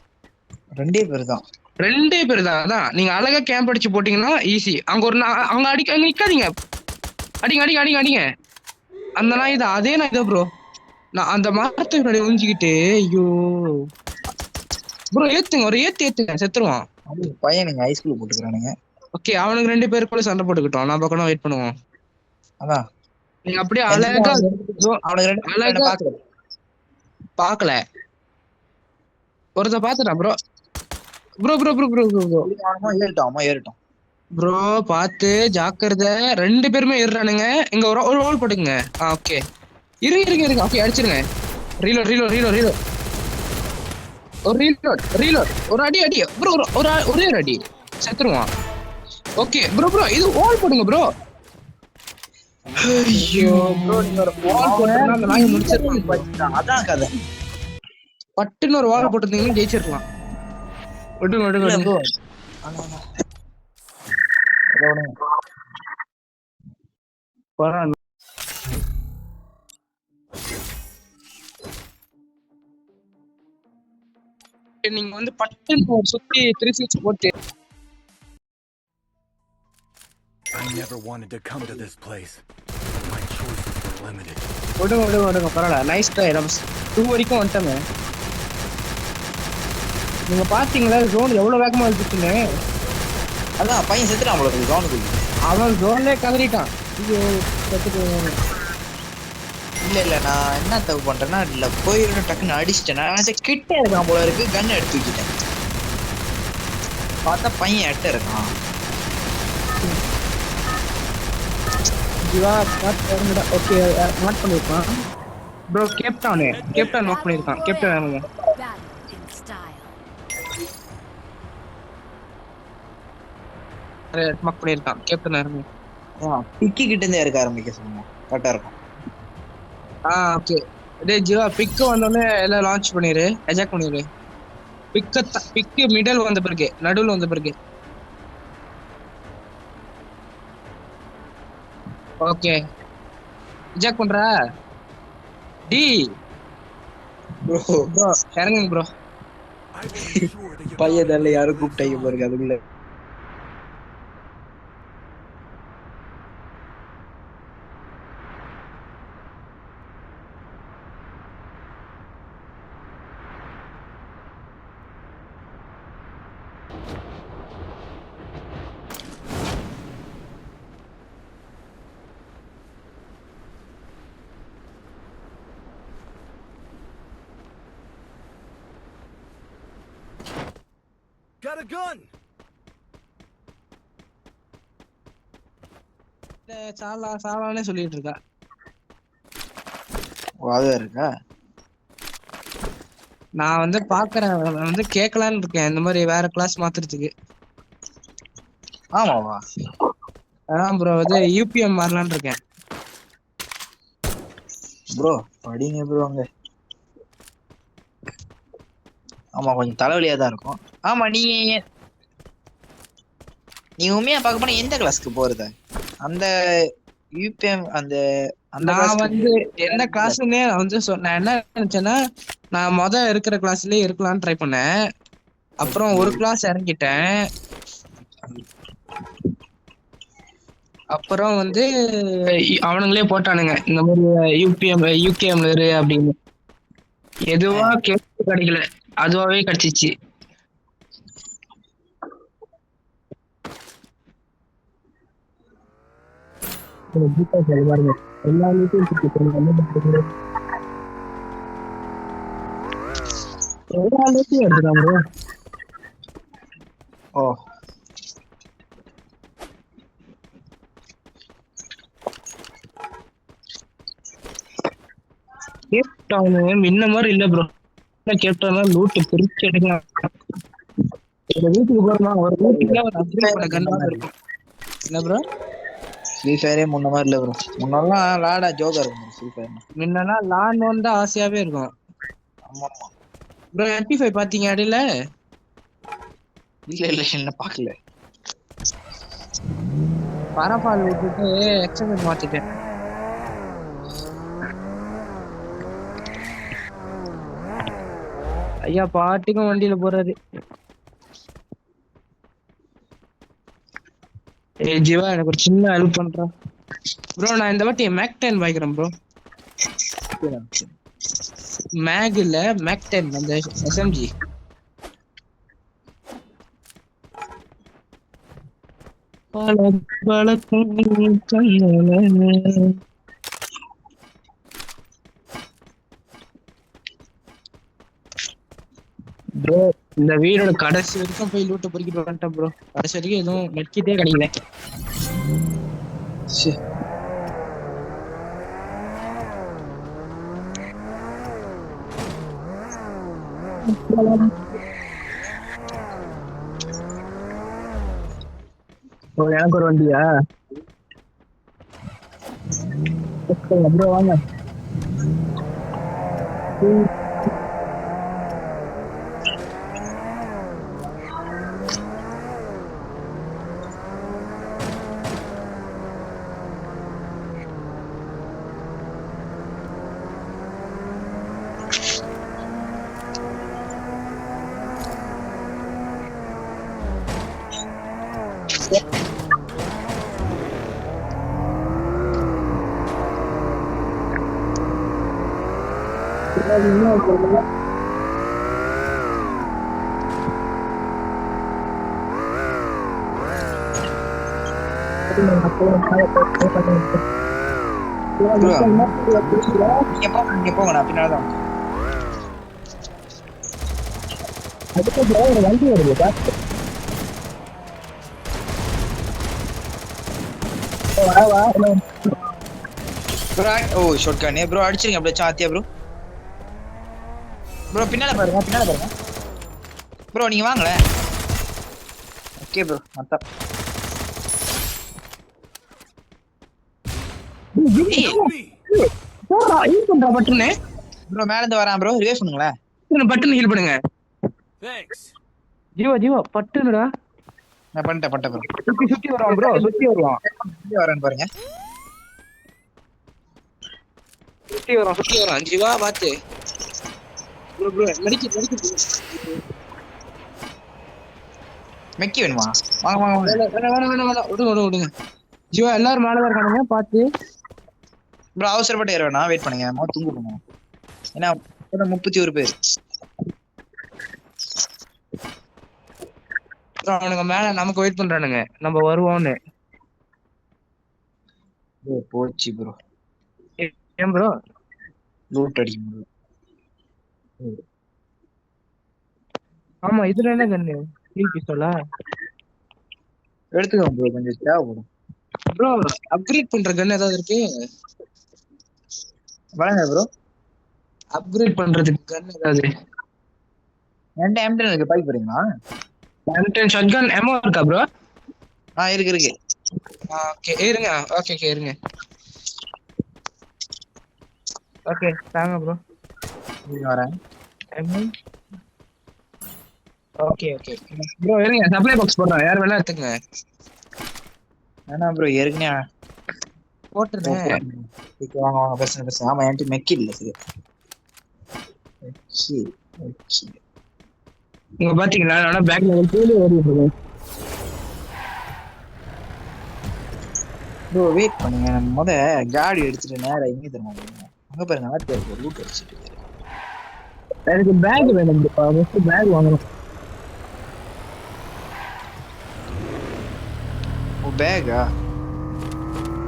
2 பேர் தான் அதான் நீங்க அழகா கேம்ப் அடிச்சு போட்டீங்கன்னா ஈஸி. அங்க ஒரு அங்க அடிக்க நிக்காதீங்க அடிங்க அந்த நாய் தான் அதே நாய் தான் ப்ரோ. நான் அந்த மரத்துக்கு முன்னாடி ஒழிஞ்சுக்கிட்டு ஐயோ ப்ரோ ஏத்துங்க ஒரு ஏத்துங்க செத்துருவான். பையனுங்க ஐஸ்குள்ள போட்டுக்கிறானுங்க. ஓகே அவனுக்கு 2 பேருக்குள்ள சண்டை போட்டுக்கிட்டோம் நான் பக்கம் வெயிட் பண்ணுவோம். அதான் நீங்க அப்படியே அழகா அவனுக்கு அழகா பாக்கல ஒருத்த பாத்துட்டான் ப்ரோ ஏறிட்டோம் ப்ரோ பாத்து ஜாக்கிரதை 2 பேருமே ஏறுறானுங்க. இங்க ஒரு ரோல் போட்டுங்க. ஓகே இருங்க ஓகே அடிச்சிருங்க. ரீலோட் ஒரு அடி ப்ரோ ஒரே ஒரு அடி செத்துருவான். ஓகே ப்ரோ இது வால் போடுங்க ப்ரோ. ஐயோ ப்ரோ நீங்க ஒரு வால் போட்டா அந்த நாய் முடிச்சிரலாம். அதான் கதை பட்டுன்னு ஒரு வால் போட்டுருந்தீங்கன்னா ஜெயிச்சிரலாம். விடுங்க ப்ரோ நீங்க வந்து பட்டுன்னு சுத்தி 360 போட்டு. I never wanted to come to this place. My choices were limited. விடுங்க பரவாயில்ல நைஸ் ட்ரை. நம்ம 2 வரைக்கும் வந்துட்டோமே. நீங்க பாத்தீங்களா ஜோன் எவ்வளவு வேகமா வந்துச்சுன்னு. அதான் பையன் செத்துட்டான் போல ஜோனுக்குள்ள. அவன் ஜோன்லயே கதறிட்டான். ஐயோ கத்துட்டு இல்ல நான் என்ன தப்பு பண்றேன்னா இல்ல போயிருந்து டக்குன்னு அடிச்சிட்டேன். நான் கிட்ட இருக்கான் போல இருக்கு, கன் எடுத்து வச்சுட்டேன். பார்த்தா பையன் எட்ட இருக்கான். ஜீவா ஸ்டார்ட் பண்ணுடா. ஓகே ஸ்டார்ட் பண்ணிருக்கான் ப்ரோ. கேப்டன் நோக் பண்ணிருக்கான். கேப்டன் வேணுங்க. Battle in style. ஸ்மாக் பண்ணிருக்கான். கேப்டன் வேணுங்க. பிக்கி கிட்ட இருந்தே இருக்க ஆரம்பிக்க சொல்லுங்க, கரெக்டா இருக்கும். ஓகே. டேய் ஜீவா பிக் வந்தோடனே எல்லாம் லான்ச் பண்ணிரு, எஜெக்ட் பண்ணிரு. பிக்கு மிடில் வந்த பிறகு, நடுவுல வந்த பிறகு. ஓகே எஜெக்ட் பண்றா டி ப்ரோ ப்ரோ. இறங்குங்க bro. I will ensure that your பையன் தள்ள யாரும் கூப்பிட்டாங்க பாருங்க அதுக்குள்ள. got a gun. சாலானே சொல்லிட்டு இருக்கா. வாதம் இருக்கா? நான் வந்து பாக்குறேன், வந்து கேட்கலான்னு இருக்கேன் இந்த மாதிரி வேற கிளாஸ் மாத்துறதுக்கு. ஆமாவா? அதான் ப்ரோ இது யூபிஎம் மாறலான்னு இருக்கேன். ப்ரோ படிங்க ப்ரோ அங்க. ஆமா கொஞ்சம் தலைவலியா தான் இருக்கும். ஆமா நீ உண்மையா பார்க்க போனா எந்த கிளாஸ்க்கு போறது? அந்த யூபிஎம் அந்த நான் வந்து என்ன கிளாஸ்னே வந்து நான் என்ன நினைச்சேன்னா, நான் இருக்கிற கிளாஸ்லயே இருக்கலாம்னு ட்ரை பண்ணேன். அப்புறம் ஒரு கிளாஸ் இறங்கிட்டேன். அப்புறம் வந்து அவனுங்களே போட்டானுங்க இந்த மாதிரி யூகேஎம்ல இரு அப்படின்னு. எதுவா கேட்டு கிடைக்கல, அதுவாவே கிடைச்சிச்சு. பாருங்க எல்லா எடுத்துக்கலாம் ப்ரோ. ஓ கேப்டவுன் முன்ன மாதிரி இல்ல ப்ரோ. கேப்டவுன் லூட்டு பிரிச்சு எடுக்கலாம். வீட்டுக்கு போறோம், ஒரு வீட்டுக்குள்ள ஒரு அப்கிரேட் கன் இருக்கும். என்ன ப்ரோ? ஃப்ரீ ஃபயரே முன்ன மாதிரி இல்ல ப்ரோ. முன்னெல்லாம் லாடா ஜோக்கா இருக்கும் ஃப்ரீ ஃபயர். முன்னனா லான் வந்தா ஆசையாவே இருக்கும். ஆமா ப்ரோ MP5 பாத்தீங்க அடியில? இல்ல என்ன பாக்கல. பரபால் விட்டுட்டு எக்ஸ்டெண்ட் மாத்திட்டேன். ஐயா பாட்டுக்கும் வண்டியில போறாரு. ஜீவா எனக்கு ஒரு சின்ன ஹெல்ப் பண்றா ப்ரோ. நான் இந்த வாட்டி மேக் 10 வாங்கிக்கிறேன் ப்ரோ. மேக் இல்ல மேக் 10 அந்த SMG. ப்ரோ இந்த வீடோட கடைசி வரைக்கும் போய் லூட்ட பொறுக்கிட்டு வந்துட்டேன் ப்ரோ. கடைசி வரைக்கும் எதுவும் மெட்கிட்டே கிடைக்கல. எனக்கு ஒரு வண்டியா ப்ரோ? வாங்க நீங்க போங்க நான் பின்னால்தான் வண்டி வருது பாத்து. ஓ ஷார்ட் கன் ப்ரோ அடிச்சிருங்க அப்படியே சாத்தியா ப்ரோ ப்ரோ பின்னால பாருங்க ப்ரோ நீங்க வாங்களே ஓகே ப்ரோ மத்தா ஹீல் பண்ற பட்டனு ப்ரோ மேல இருந்து வரான் ப்ரோ ரிவைவ் பண்ணுங்களேன் பட்டன் ஹீல் பண்ணுங்க. ஜீவா பட்டுனுடா. நான் பண்ணிட்டேன் ப்ரோ சுத்தி வருவான் ப்ரோ, சுத்தி வருவான். வரேன்னு பாருங்க. சுத்தி வரான் ஜீவா பாத்து. ப்ரோ மெடிக்கெட் மெக்கி வேணுமா? வாங்க வேணாம் விடுங்க. ஜீவா எல்லாரும் மேல தான் இருக்கானுங்க பாத்து. ப்ரோ அவசரப்பட்டு ஏற வேணாம், வெயிட் பண்ணுங்க. தூங்க போங்க. ஏன்னா 31 பேர். அவனுங்க மேல நமக்கு வெயிட் பண்றானுங்க, நம்ம வருவோம்னு. போச்சு ப்ரோ. ஏன் ப்ரோ லூட் அடிக்கும்? ஆமா இதுல என்ன கண்ணு? ஹீல் பிஸ்டலா எடுத்துக்கோங்க ப்ரோ, கொஞ்சம் தேவைப்படும். ப்ரோ அப்கிரேட் பண்ற கன் ஏதாவது இருக்கு? வாங்க ப்ரோ, அப்கிரேட் பண்றதுக்கு கன் ஏதாவது? என்கிட்ட M10 இருக்கு, பைக் போறீங்களா? M10 ஷாட்கன் எமோ இருக்கா ப்ரோ? இருக்கு. ஓகே இருங்க. ஓகே இருங்க. ஓகே தாங்க ப்ரோ, வரேன். ஓகே ப்ரோ இருங்க, சப்ளை பாக்ஸ் போடுறேன், யார் வேணா எடுத்துங்க. வேணாம் ப்ரோ, ஏற்கனவே போட்டுறேன். வாங்க பேசுங்க. ஆமா என்கிட்ட மெக்கி இல்ல. சரி இங்க பாத்தீங்களா, நான் பேக்ல கீழே ஓடிட்டு இருக்கேன். ப்ரோ வெயிட் பண்ணுங்க, நம்ம காடி எடுத்துட்டு நேரா இங்கே தரணும். அங்க பாருங்க, ஆட்டு லூட் அடிச்சிட்டு. எனக்கு பேக் வேணும் ப்ரோ, ஃபர்ஸ்ட் பேக் வாங்கணும். ஓ பேக்கா?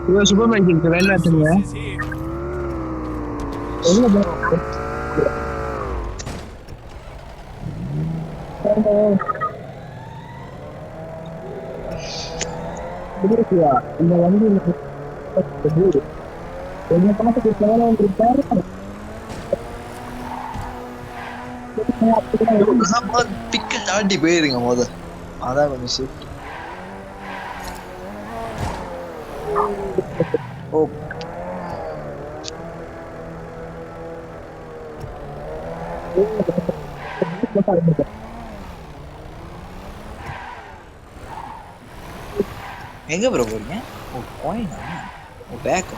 இது சூப்பர் மார்க்கெட் வேணா எடுத்துங்க. எங்க ப்ரோ? இந்த வண்டி என்ன பணத்துக்கு சேலம் இருக்காரு. பிக்க தாண்டி போயிருங்க அதான் கொஞ்சம் சேஃப்டி. ஓ எங்க ப்ரோ போறீங்க? ஓ பாயிண்ட். ஓ back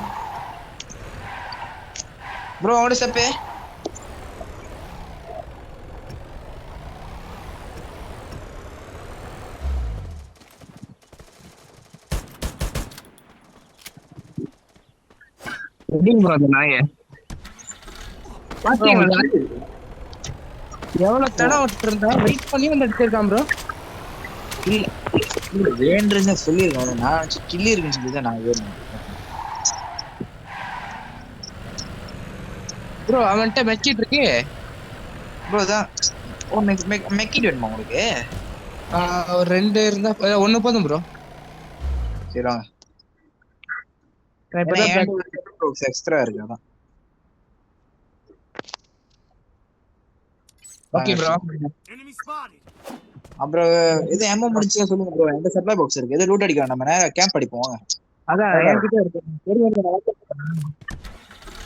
bro. What is up? எப்படிங்க ப்ரோ அந்த நாயை பாத்தீங்களா? எவ்வளவு தடவை விட்டு இருந்தா வெயிட் பண்ணி வந்து எடுத்திருக்கான் ப்ரோ. இல்ல வேண்டுன்னு சொல்லியிருக்கேன். நான் கில்லி இருக்குன்னு சொல்லிதான் நான் வேணும் ப்ரோ. அவன்கிட்ட மெக்கிட் இருக்கு ப்ரோ. தான் மெக்கிட் வேணுமா உங்களுக்கு? ஒரு 2 இருந்தா 1 போதும் ப்ரோ. சரி வாங்க. எக்ஸ்ட்ரா இருக்கு அதான். Okay bro. அப்புறம் இது எம்மோ முடிச்சு சொல்லுங்க ப்ரோ. எந்த சப்ளை பாக்ஸ் இருக்கு? எது லூட் அடிக்கலாம்? நம்ம நேரா கேம்ப் அடிப்போம் வாங்க. அதான் என்கிட்ட இருக்கு.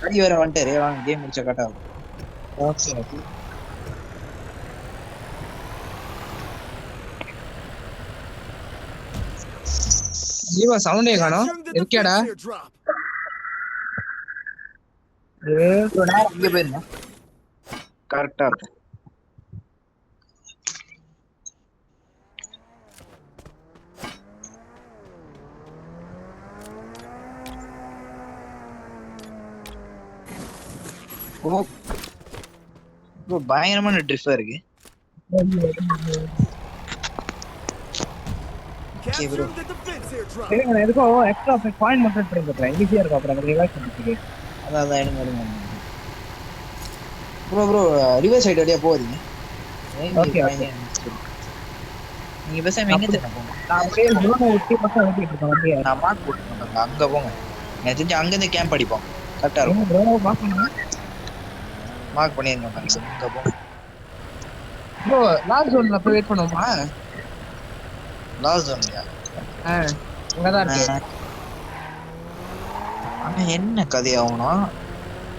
அடி வேற வந்துட்டாரு. வாங்க கேம் முடிச்சா கட் ஆகும். ஓகே ஜீவா சவுண்டே காணோம். இருக்கியாடா? இங்க போயிருங்க, கரெக்டா இருக்கு. பயங்கரமான ட்ரிஃபா இருக்கு. Okay bro. இருங்க நான் எதுக்கும் எக்ஸ்ட்ரா பாயிண்ட் மட்டும் ட்ரை பண்றேன் ஈஸியா இருக்கும் அப்புறம் ரிவைஸ் பண்ணிட்டு அதான் எடுங்க. ப்ரோ ரிவர்ஸ் சைடு வழியா போறீங்க. Okay, நீங்க பேசாம எங்க தெரியும் போங்க. நான் அப்படியே ட்ரோனை ஒட்டி பக்கம் ஓட்டிட்டு இருக்கேன் வண்டியை நான் மார்க் போட்டுருக்கேன், அங்க போங்க. எனக்கு தெரிஞ்சு அங்க இருந்து கேம்ப் அடிப்போம், கரெக்டா இருக்கும். ட்ரோனை பார்க்கணும் மார்க் பண்ணிருங்க அங்க போங்க. ப்ரோ லாஸ்ட் ஜோன்ல போய் வெயிட் பண்ணுவோமா? லாஸ்ட் ஜோன்யா? அங்கதான் இருக்கு. ஆனா என்ன கதையாகும்னா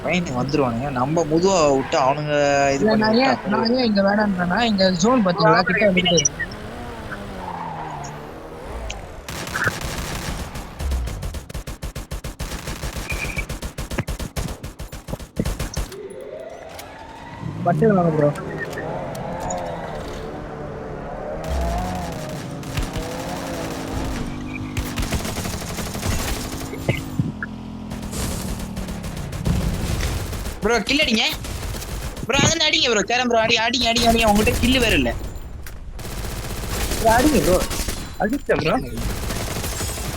பையனுங்க வந்துருவானுங்க, நம்ம முதுவா விட்டு அவனுங்க இது இல்ல, பண்ணி நான் ஏன் இங்க வேணாம்னா இங்க ஜோன் பாத்தீங்களா கிட்ட வந்துட்டு பட்டு வாங்க ப்ரோ. ப்ரோ கில் அடிங்க ப்ரோ, அங்க அடிங்க ப்ரோ. கேரம் ப்ரோ அடிங்க. உங்ககிட்ட கில் வேற இல்ல. அடிங்க ப்ரோ. அடிச்சா ப்ரோ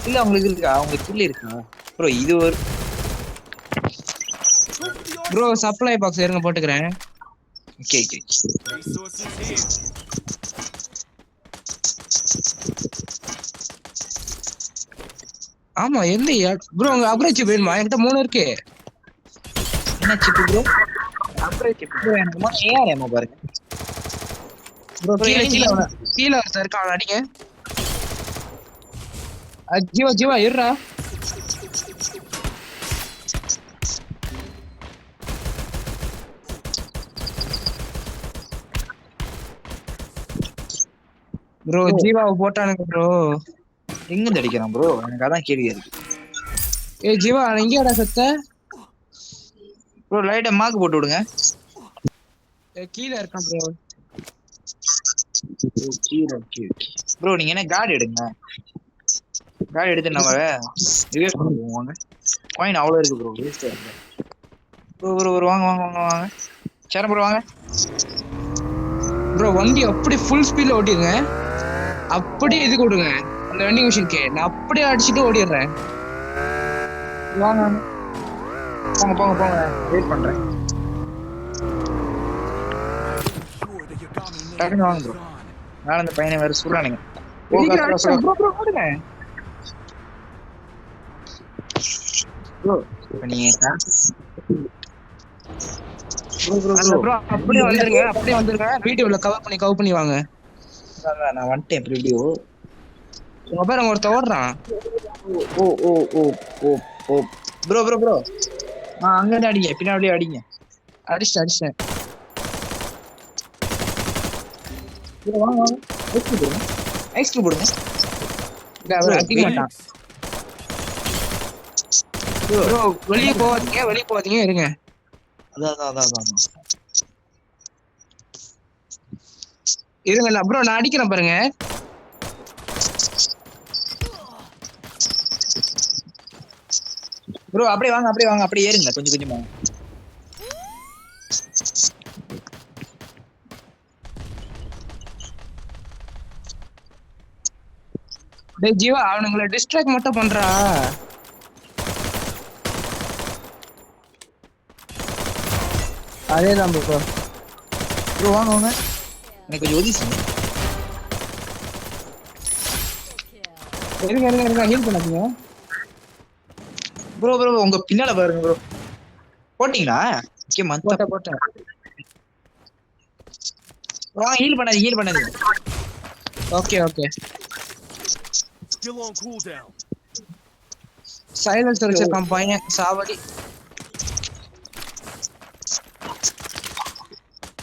இல்ல உங்களுக்கு இருக்கா? உங்களுக்கு கில் இருக்கா ப்ரோ? இது ஒரு ப்ரோ சப்ளை பாக்ஸ் இருங்க போட்டுக்கிறேன். ஓகே. ஆமா எந்த ப்ரோ உங்க அப்ரேஜ் வேணுமா? என்கிட்ட 3 இருக்கு. என்ன சிப் ப்ரோ? அப்ரேஜ் ப்ரோ எனக்கு மட்டும் ஏஆர் ஏமா பாருங்க ப்ரோ. கீழ ஒருத்தர் இருக்கான், அவனை அடிங்க. ஜீவா இருடா. ப்ரோ ஜீவாவை போட்டானுங்க ப்ரோ. எங்க இருந்து அடிக்கிறான் ப்ரோ? எனக்கு அதான் கேள்வி இருக்கு. ஜீவா எங்கேடா செத்த? ப்ரோ லைட்டா மார்க் போட்டு விடுங்க. கீழே இருக்கான் ப்ரோ. ப்ரோ நீங்க என்ன கார்டு எடுங்க, கார்டு எடுத்து நம்ம ரிவைவ் பண்ணுவோம். வாங்க, காயின் அவ்வளோ இருக்கு ப்ரோ, வேஸ்ட் ஆகுது ப்ரோ. வாங்க சரண ப்ரோ வாங்க ப்ரோ. வண்டி அப்படி ஃபுல் ஸ்பீட்ல ஓட்டிடுங்க, அப்படியே இது கொடுங்க அந்த வெண்டிங் மிஷினுக்கு. நான் அப்படியே அடிச்சுட்டு ஓடிடுறேன். வாங்க வெயிட் பண்றேன். டக்குனு வாங்க ப்ரோ. நான் அந்த பையனை வேற சொல்றானுங்க. அப்படியே வந்துருங்க. வீடியோல கவர் பண்ணி வாங்க. நான் வந்துட்டேன். எப்படியோ உங்க பேர் ஒருத்த ஓடுறான். ஓ ப்ரோ அங்க இருந்து அடிங்க, பின்னாடி அடிங்க. அடிச்சிட்டேன். வாங்க எக்ஸ்ட்ரா போடுங்க. அடிக்க மாட்டான் ப்ரோ. வெளியே போவாதீங்க இருங்க. அதான் இருங்க ப்ரோ, நான் அடிக்கிறேன் பாருங்க. ப்ரோ அப்படியே வாங்க, அப்படியே ஏறுங்க கொஞ்சமா. டேய் ஜீவா, அவனுங்களை டிஸ்ட்ராக்ட் மட்டும் பண்றா. அதேதான் ப்ரோ. வாங்க எனக்கு கொஞ்சம் ஒதுங்க. இருங்க ஹீல் பண்ணாதீங்க ப்ரோ. உங்க பின்னால பாருங்க ப்ரோ. போட்டீங்களா? போட்டேன். வாங்க, ஹீல் பண்ணாதீங்க. ஓகே. சைலன்ஸ் வச்சிருக்கான் பையன், சாவடி.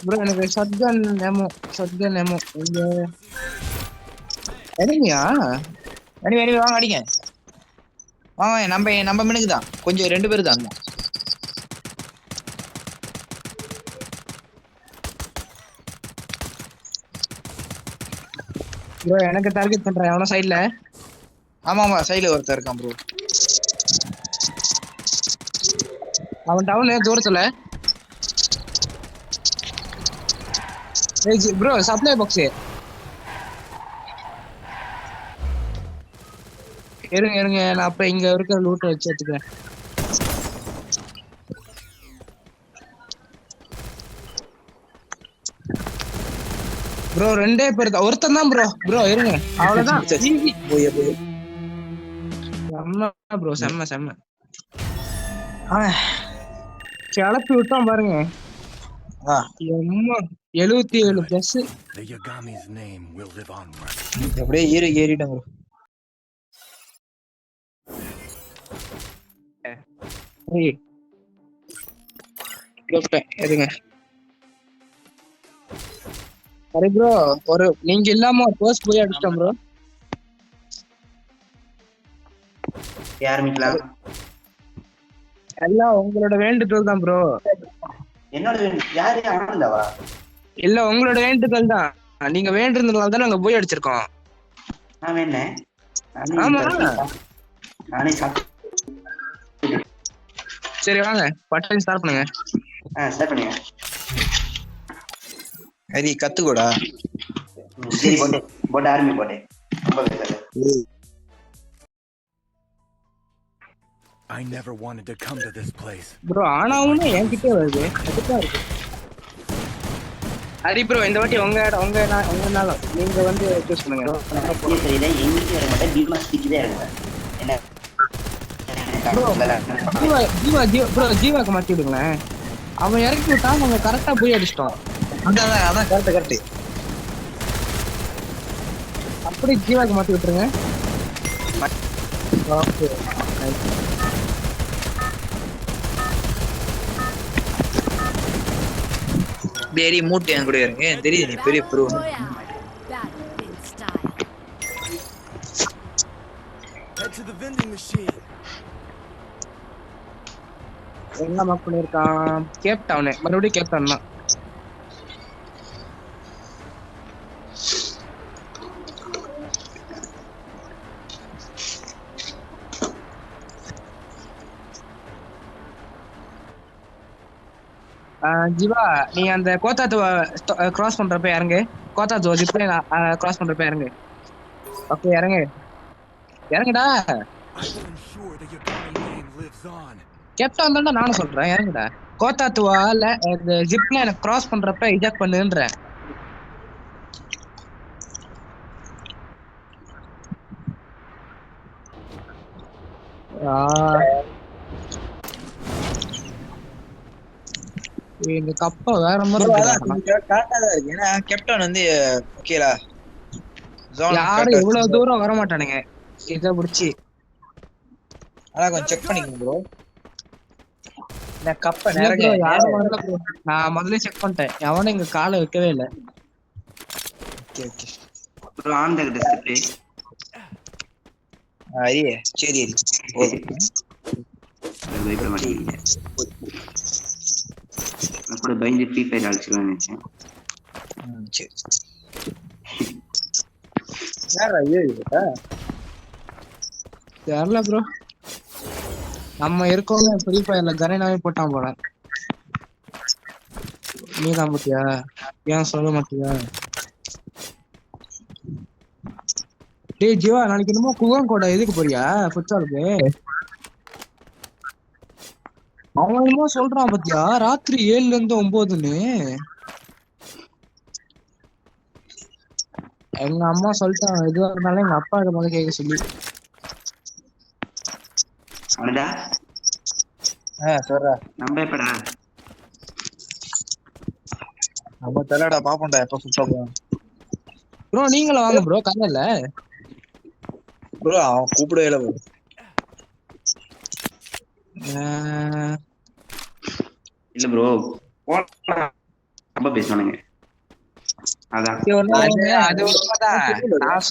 ப்ரோ எனக்கு ஷாட்கன் எமோ இங்க எனிமியா? வாங்க அடிங்க. வாங்க, நம்ம மினுக்கு தான் கொஞ்சம் 2 பேர் தான். ப்ரோ எனக்கு டார்கெட் பண்றேன் அவன சைடுல. ஆமா சைடுல ஒருத்தர் இருக்கான் ப்ரோ. அவன் டவுன் தூரத்துல. ப்ரோ சப்ளை பாக்ஸ் இருங்க இருங்க, நான் அப்ப இங்க இருக்கிற லூட்டை வச்சு எடுத்துக்கிறேன். ப்ரோ 2 பேர் தான், ஒருத்தன் தான் ப்ரோ. ப்ரோ இருங்க, அவ்வளவுதான். Easy. செம்ம ப்ரோ, செம்ம செம்ம. கிளப்பி விட்டோம் பாருங்க. 77 plus. The Yagami's name will live onward. அப்படியே ஏறிட்டேன் ப்ரோ. இருங்க சரி ப்ரோ, ஒரு நீங்க இல்லாம ஒரு போஸ்ட் போய் அடிச்சிட்டோம் ப்ரோ. ஆரம்பிக்கலாம். எல்லாம் உங்களோட வேண்டுதல் தான் ப்ரோ. என்னோட யாரு ஆனந்தாவா? இல்ல உங்களோட வேண்டுதல் தான். நீங்க வேண்டிருந்ததுனால தான் நாங்க போய் அடிச்சிருக்கோம். நான் வேணேன். ஆமா. நானே சாப்பிட்டு. சரி வாங்க, பட்டன் ஸ்டார்ட் பண்ணுங்க. ஸ்டார்ட் பண்ணுங்க. ஹரி கத்துக்கோடா. சரி போட்டு ஆரம்பி போட்டு. ரொம்ப பேசாத. I never wanted to come to this place. Bro ஆனாவுமே என்கிட்டே வருது. அதுதான் இருக்கு. ஹரி ப்ரோ இந்த வாட்டி உங்கனால நீங்க வந்து சூஸ் பண்ணுங்க. தெரியல எங்களுக்கு வர மாட்டேன். பீமா ஸ்டிக்கே இருங்க. என்ன ஜீவாக்கு மாத்தி விடுங்களேன். அவன் இறக்கி விட்டா நம்ம கரெக்டா போய் அடிச்சிட்டோம். அதான் கரெக்ட். அப்படி ஜீவாக்கு மாத்தி விட்டுருங்க. ஓகே பேரி மூட்டை என் கூட இருங்க. தெரியுது நீ பெரிய bro. Royale. Battle in style. Head to the vending machine. என்ன மார்க் பண்ணிருக்கான்? Cape Town. மறுபடியும் கேப் டவுன் தான். ஜீவா நீ அந்த கோத்தாத்துவ கிராஸ் பண்றப்ப இறங்கு. கோத்தாத்துவ ஜிப்ல கிராஸ் பண்றப்ப இறங்கு. ஓகே இறங்குடா. I will ensure the Yagami name lives on. Captain தான் நானும் சொல்றேன், இறங்குடா. கோத்தாத்துவால இந்த ஜிப்ல எனக்கு கிராஸ் பண்றப்ப இஜெக்ட் பண்ணுன்றேன். இந்த கப்ப வேற மாதிரி இருக்கு. ஏன்னா கேப்டன் வந்து ஓகேலா யாரும் இவ்வளவு தூரம் வர மாட்டானுங்க இத புடிச்சு. அதான் கொஞ்சம் செக் பண்ணிக்கணும் ப்ரோ. நான் கப்ப யாரும் வரல ப்ரோ. நான் முதல்ல செக் பண்ணிட்டேன், எவனும் இங்க காலை வைக்கவே இல்லை. Bro on the display. ஐயே சரி ஓகே. வெயிட் பண்ண மாட்டீங்க. நான் கூட பயந்து ஃப்ரீ ஃபயர் அடிச்சுலாம் நினைச்சேன். சரி யாரா ஏறிட்டா? தெரியல ப்ரோ. நம்ம இருக்கோங்க ஃப்ரீ ஃபயர்ல கரேனாவே போட்டான் போல. நீ தான் பத்தியா? ஏன் சொல்ல மாட்டியா? டேய் ஜீவா, நாளைக்கு என்னமோ குகங்கோட எதுக்கு போறியா ஃபுட்சாலுக்கு? அவன் என்னமோ சொல்றான் பத்தியா, ராத்திரி 7ல இருந்து 9ன்னு. எங்க அம்மா சொல்லிட்டாங்க, எதுவா இருந்தாலும் எங்க அப்பா கிட்ட முதல்ல கேட்க சொல்லி. அவனடா சொல்றா. நம்ம எப்படா நம்ம தெரியலடா, பாப்போம்டா எப்ப சுத்தா போவோம். ப்ரோ நீங்களும் வாங்க ப்ரோ. கதையில ப்ரோ அவன் கூப்பிடவே இல்லை ப்ரோ. இல்ல ப்ரோ ரொம்ப பேசுவானுங்க. அதான் அது உண்மைதான்.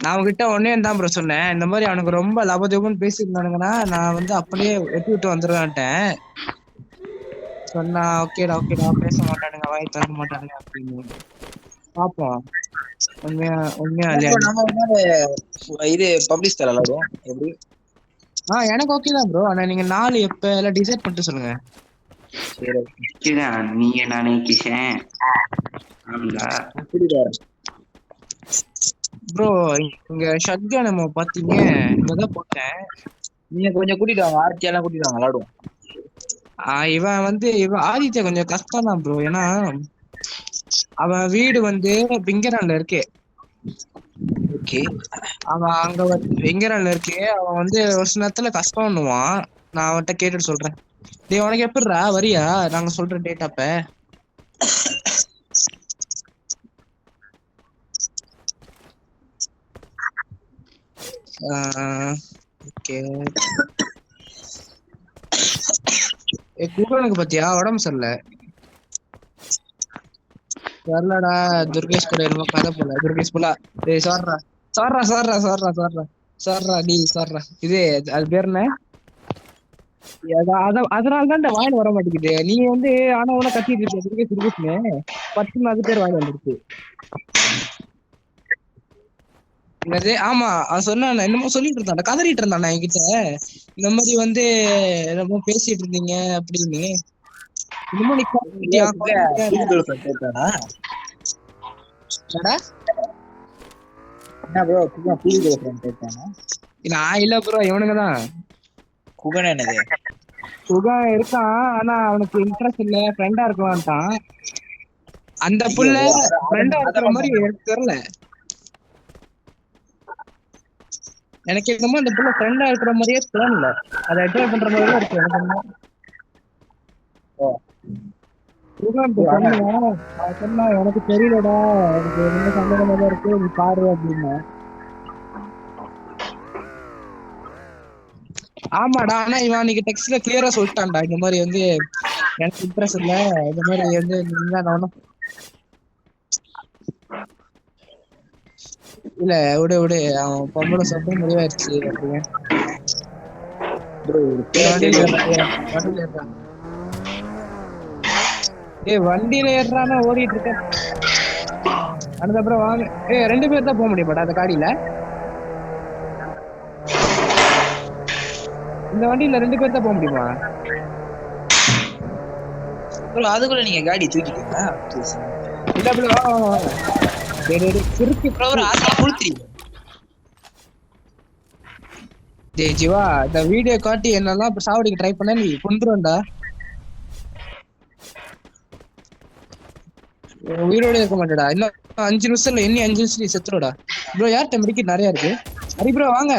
நான் அவங்ககிட்ட ஒன்னே தான் ப்ரோ சொன்னேன், இந்த மாதிரி அவனுக்கு ரொம்ப லபதேபம்னு பேசியிருந்தானுங்கன்னா நான் வந்து அப்படியே வெட்டி விட்டு வந்துருவேன்ட்டேன். சொன்னா ஓகேடா பேச மாட்டானுங்க, வாய் திறக்க மாட்டானுங்க அப்படின்னு. பாப்போம் உண்மையா இது பப்ளிஷ் தரலாம் எப்படி? எனக்கு ஓகே தான் ப்ரோ. ஆனா நீங்க 4 எப்ப எல்லாம் டிசைட் பண்ணிட்டு சொல்லுங்க. நீங்க நானே கிஷன் ப்ரோ இங்க ஷட்கன் நம்ம பாத்தீங்க இங்கதான் போட்டேன். நீங்க கொஞ்சம் கூட்டிட்டு வாங்க, ஆர்த்தியெல்லாம் கூட்டிட்டு வாங்க, விளாடுவோம். இவன் ஆதித்யா கொஞ்சம் கஷ்டம் தான் ப்ரோ. ஏன்னா அவன் வீடு வந்து பிங்கரான்ல இருக்கு. ஓகே, அவன் அங்க பிங்கரான்ல இருக்கு. அவன் வந்து ஒரு சில நேரத்துல கஷ்டம் பண்ணுவான். நான் அவன்கிட்ட கேட்டுட்டு சொல்றேன். டேய் உனக்கு எப்படிடா வரியா? நாங்க சொல்ற டேட் அப்ப ஓகே. குகனுக்கு பத்தியா உடம்பு சரியில்லை வரலடா. துர்கேஷ் கூட என்னமோ கதை போல. துர்கேஷ் போல. டேய் சார்ரா சார்ரா சார்ரா சார்ரா சார்ரா சார்ரா நீ சார்ரா. இது அது பேர் என்ன? அதனால தான் வாயில வர மாட்டேங்குது. நீ வந்து ஆனா உன கத்திட்டு இருக்க துர்கேஷ் துர்கேஷ்னு 10 அது பேர் வாயில வந்துருச்சு. என்னது? ஆமா அவன் சொன்னான். என்னமோ சொல்லிட்டு இருந்தான், கதறிட்டு இருந்தான் என்கிட்ட. இந்த மாதிரி வந்து என்னமோ பேசிட்டு இருந்தீங்க அப்படின்னு. என்னமோ நீ என்ன ப்ரோ குகன் புது கேர்ள் ஃப்ரெண்ட் கேட்டானா? நான் இல்ல ப்ரோ, இவனுங்கதான். குகன் என்னது? குகன் இருக்கான், ஆனா அவனுக்கு இன்ட்ரெஸ்ட் இல்ல, ஃப்ரெண்டா இருக்கலான்ட்டான். அந்த புள்ள ஃப்ரெண்டா இருக்கிற மாதிரி எனக்கு தெரியல. எனக்கு என்னமோ அந்த புள்ள ஃப்ரெண்டா இருக்கிற மாதிரியே தோணல. அதை என்ஜாய் பண்ற மாதிரி தான் இருக்கு எனக்கு. சொன்னா எனக்கு தெரியலடா, எனக்கு ரொம்ப சந்தோஷமா தான் இருக்கு, நீ பாரு அப்படின்னு. ஆமாடா, ஆனா இவன் அன்னைக்கு டெக்ஸ்ட்ல கிளியரா சொல்லிட்டான்டா, இந்த மாதிரி வந்து எனக்கு இன்ட்ரெஸ்ட் இல்ல, இந்த மாதிரி வந்து நானும் இல்ல விடு விடு, அவன் பொம்பளை சொல்ற முடிவாயிருச்சு அப்படின்னு. வண்டியில ஏறானா ஓடிட்டு இருக்கேன். அதுக்கப்புறம் வாங்க. 2 பேர் தான் போக முடியும் அந்த காடியில. இந்த வண்டியில 2 பேர் தான் போக முடியுமா? அதுக்குள்ள நீங்க காடி தூக்கிட்டீங்களா? இல்ல ப்ரோ, சிரிச்சு டேய் ஜீவா, இந்த வீடியோ காட்டி என்னெல்லாம் சாவடிக்க ட்ரை பண்ண, நீ கொண்டுருவேன்டா. உயிரோட இருக்க மாட்டேடா. இன்னும் 5 நிமிஷம் இல்ல, இன்னும் 5 நிமிஷம் நீ செத்துருடா. ப்ரோ யார்கிட்ட மெடிக்கெட் நிறைய இருக்கு. ஹரி ப்ரோ வாங்க.